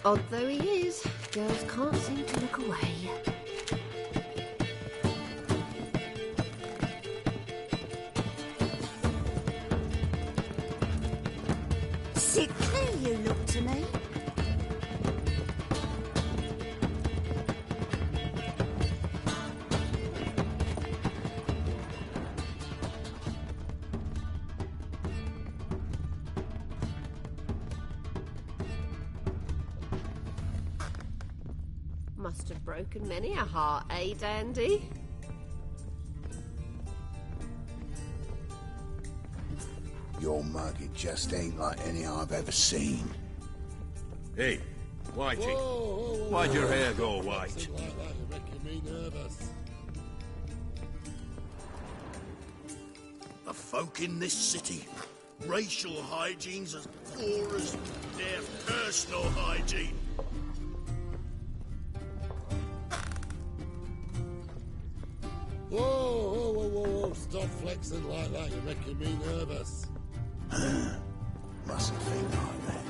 Odd though he is, girls can't seem to look away. Sickly, you look to me. Must have broken many a heart, eh, Dandy? Your mug, it just ain't like any I've ever seen. Hey, Whitey, why'd your hair go white? The folk in this city, racial hygiene's as poor as their personal hygiene. Whoa, stop flexing like that, you're making me nervous. Mustn't think like that.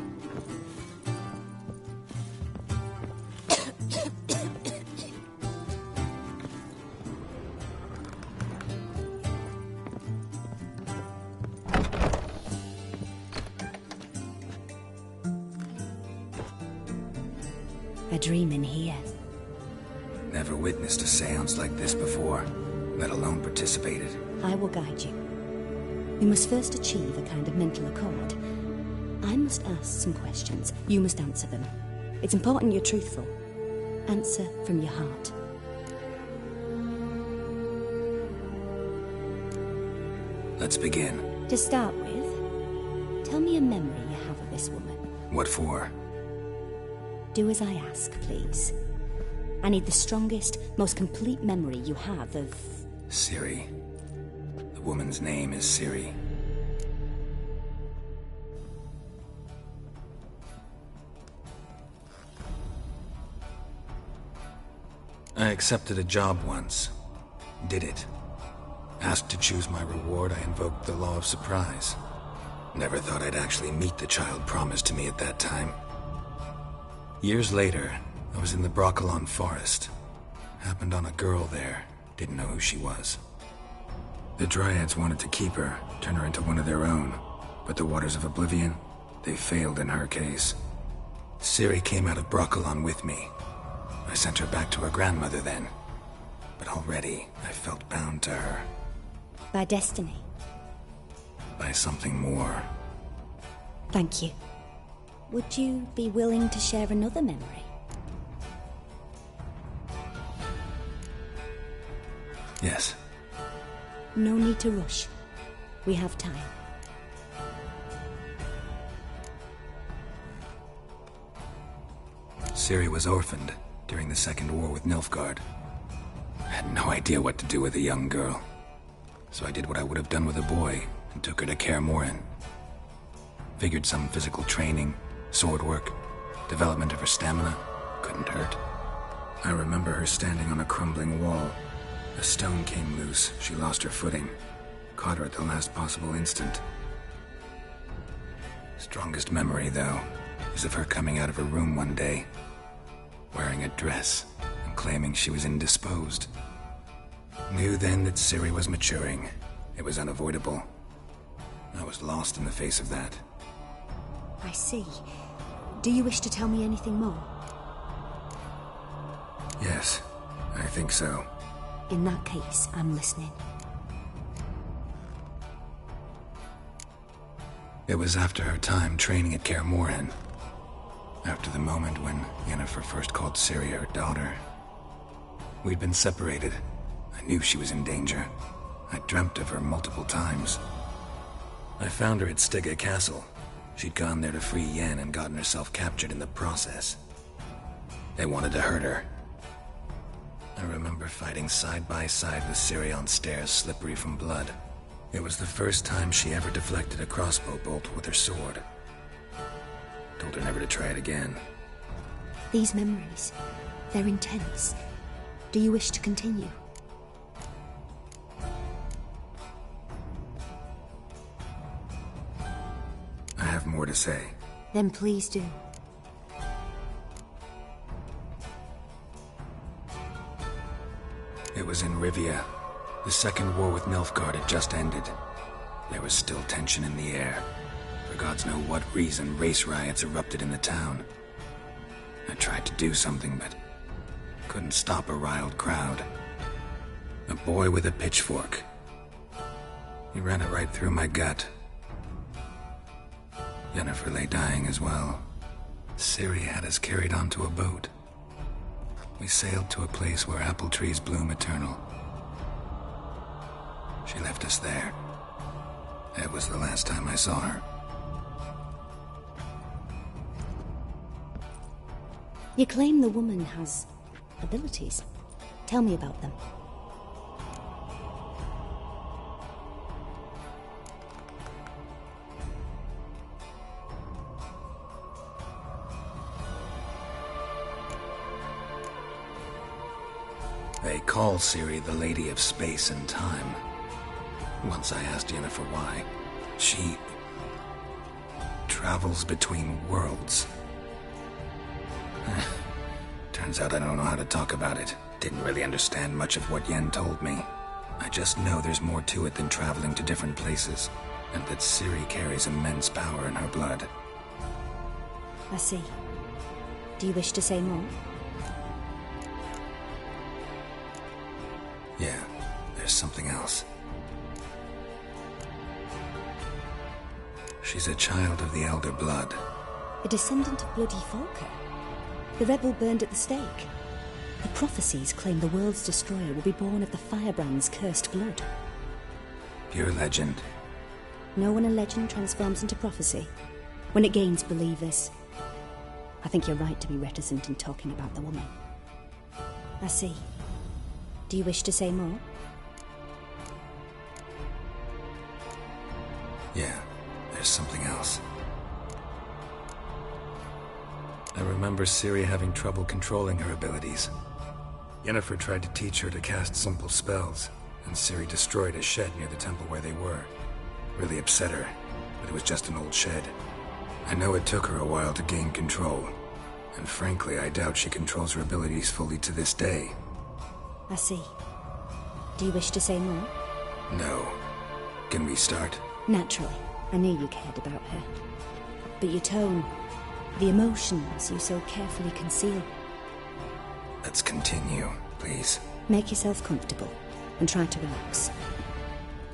dream in here. Never witnessed a seance like this before, let alone participated. I will guide you. We must first achieve a kind of mental accord. I must ask some questions. You must answer them. It's important you're truthful. Answer from your heart. Let's begin. To start with, tell me a memory you have of this woman. What for? Do as I ask, please. I need the strongest, most complete memory you have of... Ciri. The woman's name is Ciri. I accepted a job once. Did it. Asked to choose my reward, I invoked the law of surprise. Never thought I'd actually meet the child promised to me at that time. Years later, I was in the Broccolon forest. Happened on a girl there. Didn't know who she was. The Dryads wanted to keep her, turn her into one of their own. But the Waters of Oblivion, they failed in her case. Ciri came out of Broccolon with me. I sent her back to her grandmother then. But already, I felt bound to her. By destiny. By something more. Thank you. Would you be willing to share another memory? Yes. No need to rush. We have time. Ciri was orphaned during the Second War with Nilfgaard. I had no idea what to do with a young girl. So I did what I would have done with a boy and took her to Kaer Morhen. Figured some physical training, sword work, development of her stamina couldn't hurt. I remember her standing on a crumbling wall. A stone came loose, she lost her footing. Caught her at the last possible instant. Strongest memory, though, is of her coming out of her room one day, wearing a dress and claiming she was indisposed. Knew then that Ciri was maturing. It was unavoidable. I was lost in the face of that. I see. Do you wish to tell me anything more? Yes, I think so. In that case, I'm listening. It was after her time training at Kaer Morhen. After the moment when Yennefer first called Ciri her daughter. We'd been separated. I knew she was in danger. I dreamt of her multiple times. I found her at Stygga Castle. She'd gone there to free Yen and gotten herself captured in the process. They wanted to hurt her. I remember fighting side by side with Ciri on stairs slippery from blood. It was the first time she ever deflected a crossbow bolt with her sword. Told her never to try it again. These memories, they're intense. Do you wish to continue? I have more to say. Then please do. It was in Rivia. The Second War with Nilfgaard had just ended. There was still tension in the air. For gods know what reason, race riots erupted in the town. I tried to do something, but couldn't stop a riled crowd. A boy with a pitchfork. He ran it right through my gut. Yennefer lay dying as well. Ciri had us carried onto a boat. We sailed to a place where apple trees bloom eternal. She left us there. That was the last time I saw her. You claim the woman has abilities. Tell me about them. They call Ciri the Lady of Space and Time. Once I asked Yennefer why. She travels between worlds. Turns out I don't know how to talk about it. Didn't really understand much of what Yen told me. I just know there's more to it than traveling to different places, and that Ciri carries immense power in her blood. I see. Do you wish to say more? Yeah, there's something else. She's a child of the Elder Blood. A descendant of Bloody Falker. The rebel burned at the stake. The prophecies claim the world's destroyer will be born of the firebrand's cursed blood. Pure legend. Know when a legend transforms into prophecy? When it gains believers. I think you're right to be reticent in talking about the woman. I see. Do you wish to say more? Yeah, there's something else. I remember Ciri having trouble controlling her abilities. Yennefer tried to teach her to cast simple spells, and Ciri destroyed a shed near the temple where they were. Really upset her, but it was just an old shed. I know it took her a while to gain control, and frankly, I doubt she controls her abilities fully to this day. I see. Do you wish to say more? No. Can we start? Naturally. I knew you cared about her. But your tone, the emotions you so carefully conceal. Let's continue, please. Make yourself comfortable and try to relax.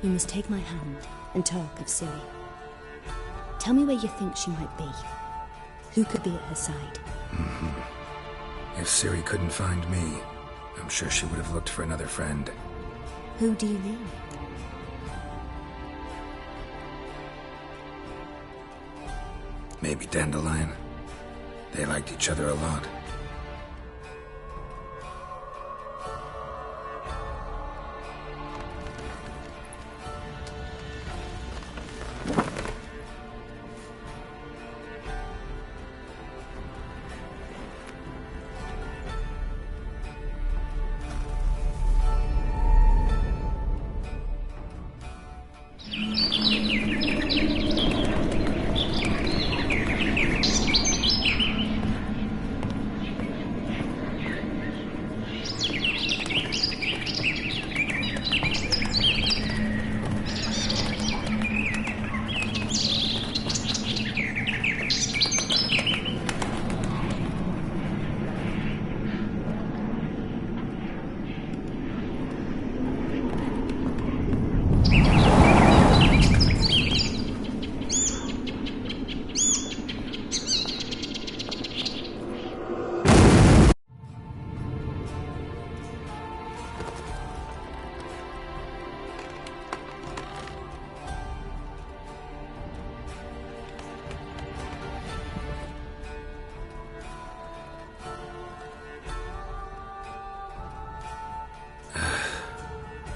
You must take my hand and talk of Ciri. Tell me where you think she might be. Who could be at her side? If Ciri couldn't find me, I'm sure she would have looked for another friend. Who do you mean? Maybe Dandelion. They liked each other a lot.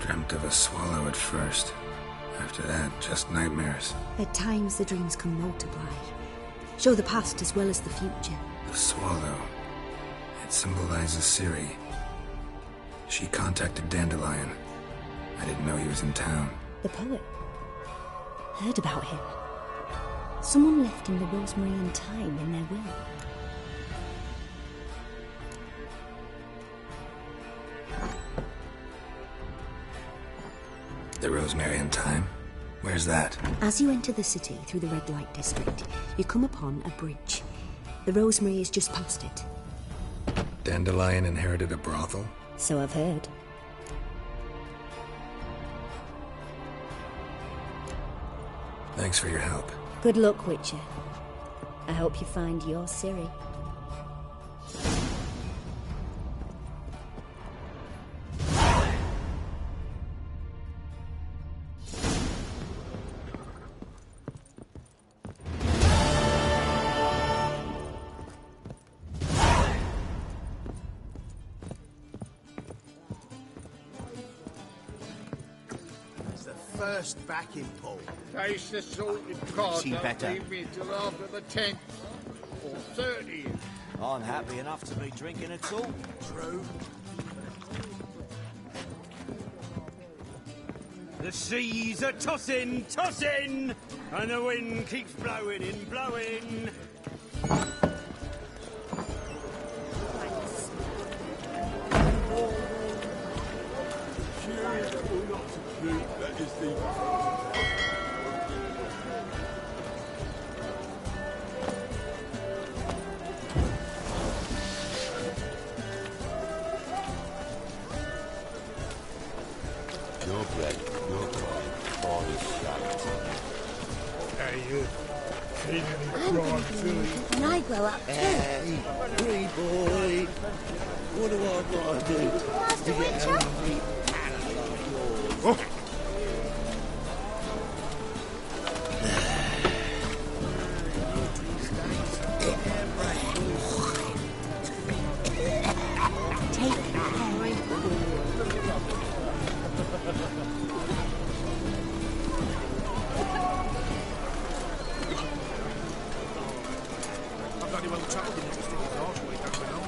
Dreamt of a swallow at first. After that, just nightmares. At times the dreams can multiply. Show the past as well as the future. The swallow. It symbolizes Ciri. She contacted Dandelion. I didn't know he was in town. The poet. Heard about him. Someone left him the rosemary and thyme in their will. The rosemary and thyme? Where's that? As you enter the city through the red light district, you come upon a bridge. The rosemary is just past it. Dandelion inherited a brothel? So I've heard. Thanks for your help. Good luck, Witcher. I hope you find your Ciri. First backing pull. Taste the salted cod. See better. Leave me till after the 10th or 30th. I'm happy enough to be drinking at all. True. The seas are tossing, tossing, and the wind keeps blowing and blowing. Hey, you. Seen any I'm crime, going to be silly? when I grow up, too. Hey, wee boy. What do I gotta do to get a lovely talent like yours? Take it, Harry. I bloody well told him it was sticking last week, don't I?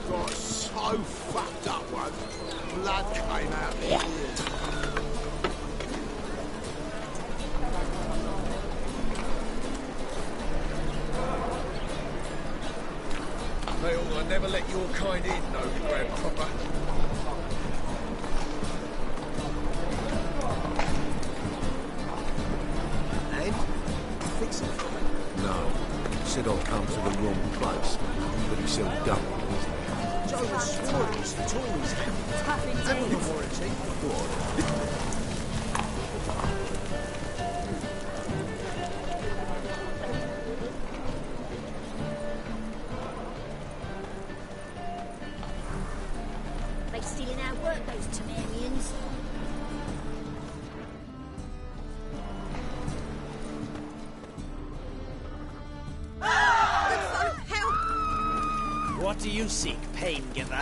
Got so fucked up once. Blood came out of his ears. They all I never let your kind in, no grand proper. Ed, fix it for me. No. Said I'll come to the wrong place. But he said double, wasn't he? Joe was swore it was the Tories. Tough Have indeed. a warranty. Go on. They stealing our work, those Temerians. What do you seek, pain giver?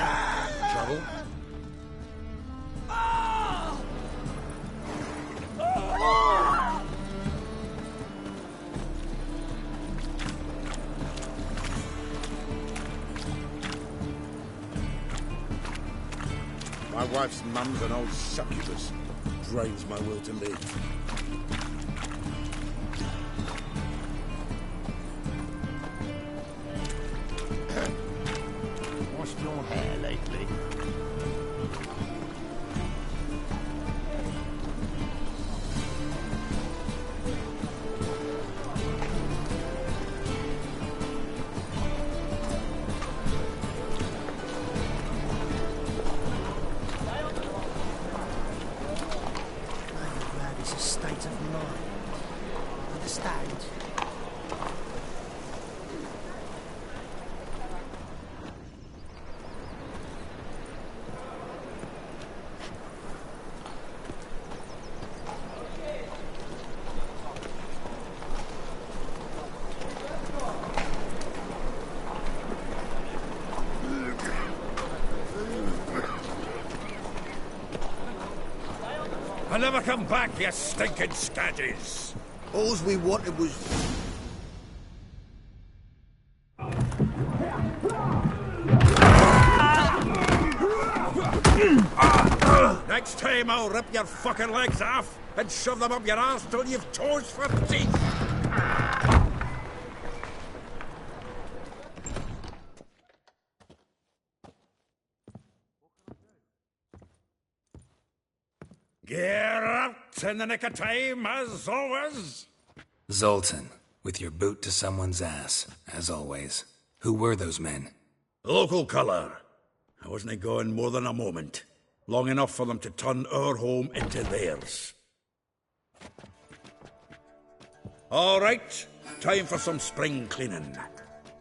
Trouble? My wife's mum's an old succubus. Drains my will to live. Washed your hair lately? Glad it's a state of mind. Understand? I'll never come back, you stinking scaddies. All we wanted was... Next time I'll rip your fucking legs off and shove them up your arse till you've toes for teeth. Get out in the nick of time, as always. Zoltan, with your boot to someone's ass, as always. Who were those men? Local colour. I wasn't going more than a moment. Long enough for them to turn our home into theirs. All right, time for some spring cleaning.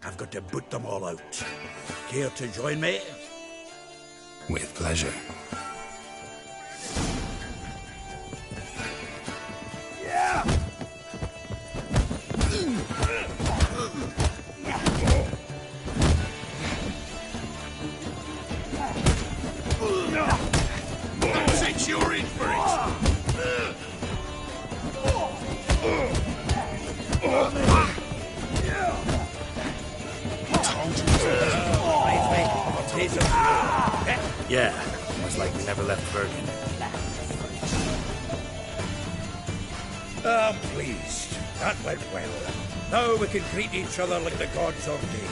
I've got to boot them all out. Care to join me? With pleasure. Since you're in for it. Yeah, almost like we never left Bergen. I'm pleased. That went well. Now we can greet each other like the gods ordained.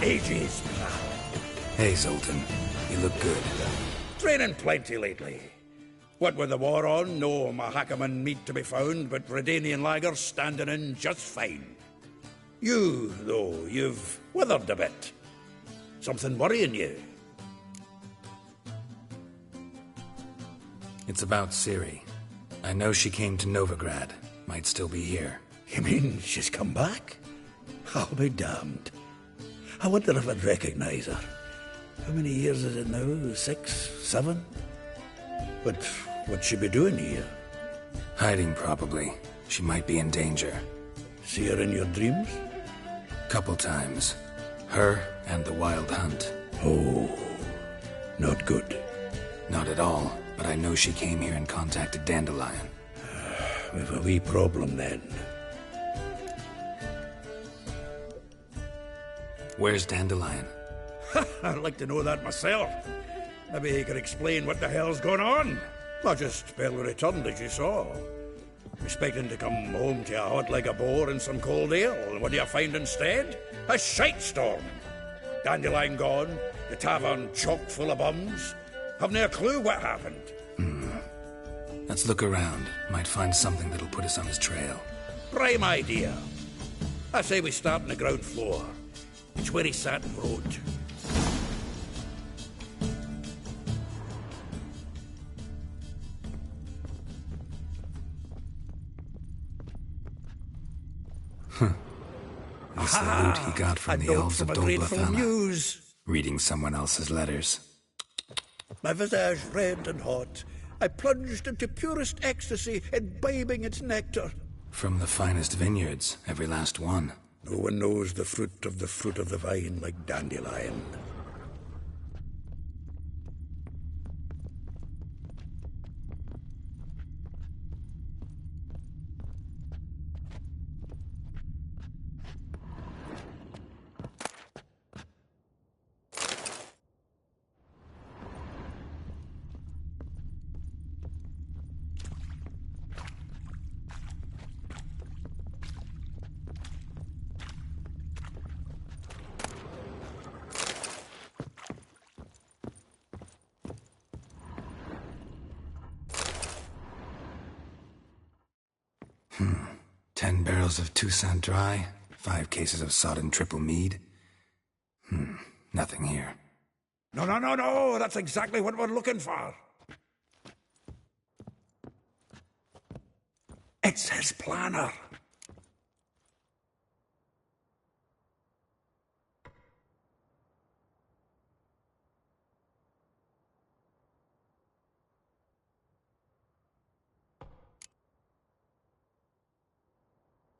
Ages, pal. Hey, Zoltan. You look good. Training plenty lately. What with the war on, no Mahakaman meat to be found, but Redanian lagers standing in just fine. You, though, you've withered a bit. Something worrying you? It's about Ciri. I know she came to Novigrad. Might still be here. You mean she's come back? I'll be damned. I wonder if I'd recognise her. How many years is it now? 6, 7? But what'd she be doing here? Hiding, probably. She might be in danger. See her in your dreams? Couple times. Her and the Wild Hunt. Oh, not good. Not at all, but I know she came here and contacted Dandelion. We've a wee problem then. Where's Dandelion? I'd like to know that myself. Maybe he could explain what the hell's going on. Not just barely returned, as you saw. Expecting to come home to a hot like a boar and some cold ale, and what do you find instead? A shite storm. Dandelion gone, the tavern chock full of bums. Have no clue what happened. Let's look around. Might find something that'll put us on his trail. Prime idea. I say we start on the ground floor. It's where he sat and wrote. This the loot he got from the elves of Dolblafana. News. Reading someone else's letters. My visage red and hot, I plunged into purest ecstasy, imbibing its nectar. From the finest vineyards, every last one. No one knows the fruit of the vine like Dandelion. — 10 barrels of Toussaint Dry, 5 cases of sodden triple mead. Nothing here. No, that's exactly what we're looking for. It's his planner.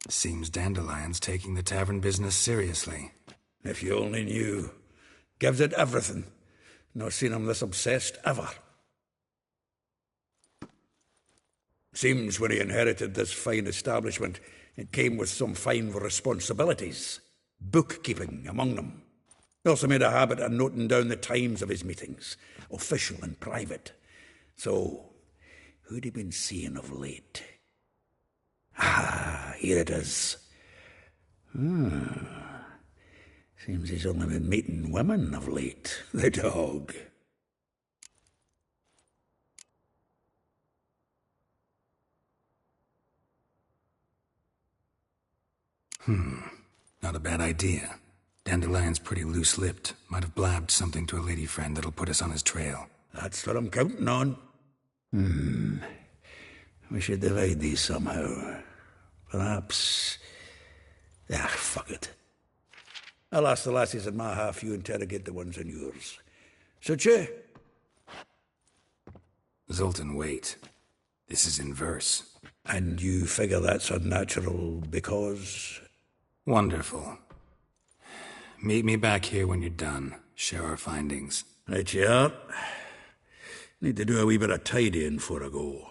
Seems Dandelion's taking the tavern business seriously. If you only knew. Gives it everything. Not seen him this obsessed ever. Seems when he inherited this fine establishment, it came with some fine responsibilities. Bookkeeping among them. He also made a habit of noting down the times of his meetings, official and private. So, who'd he been seeing of late? Here it is. Seems he's only been meeting women of late, the dog. Not a bad idea. Dandelion's pretty loose-lipped. Might have blabbed something to a lady friend that'll put us on his trail. That's what I'm counting on. We should divide these somehow. Perhaps... fuck it. I'll ask the lassies in my half, you interrogate the ones in yours. Suit you? Zoltan, wait. This is in verse. And you figure that's unnatural because... Wonderful. Meet me back here when you're done. Share our findings. Right you are. Need to do a wee bit of tidying before I go.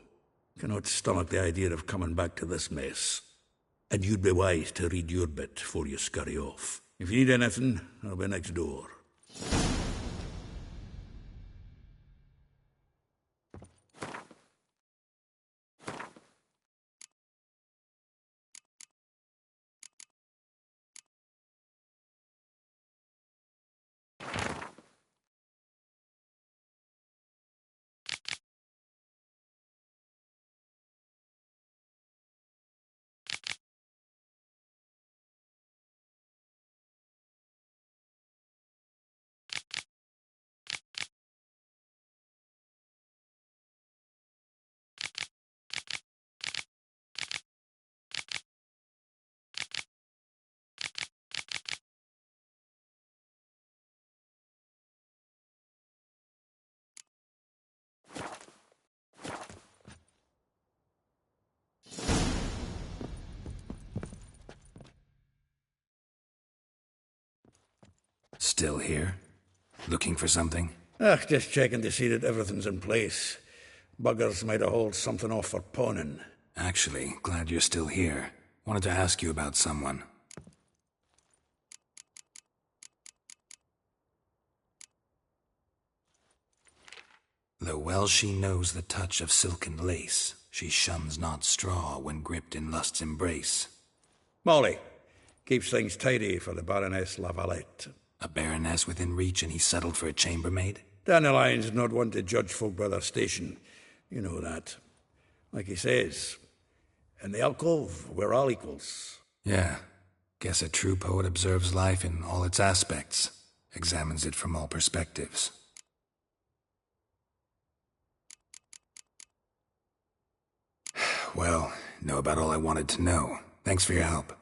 Cannot stomach the idea of coming back to this mess. And you'd be wise to read your bit before you scurry off. If you need anything, I'll be next door. Still here? Looking for something? Just checking to see that everything's in place. Buggers might have hauled something off for pawning. Actually, glad you're still here. Wanted to ask you about someone. Though well she knows the touch of silken lace, she shuns not straw when gripped in lust's embrace. Molly, keeps things tidy for the Baroness Lavalette. A baroness within reach and he settled for a chambermaid? Dandelion's not one to judge folk by their station. You know that. Like he says, in the alcove, we're all equals. Yeah. Guess a true poet observes life in all its aspects, examines it from all perspectives. Well, know about all I wanted to know. Thanks for your help.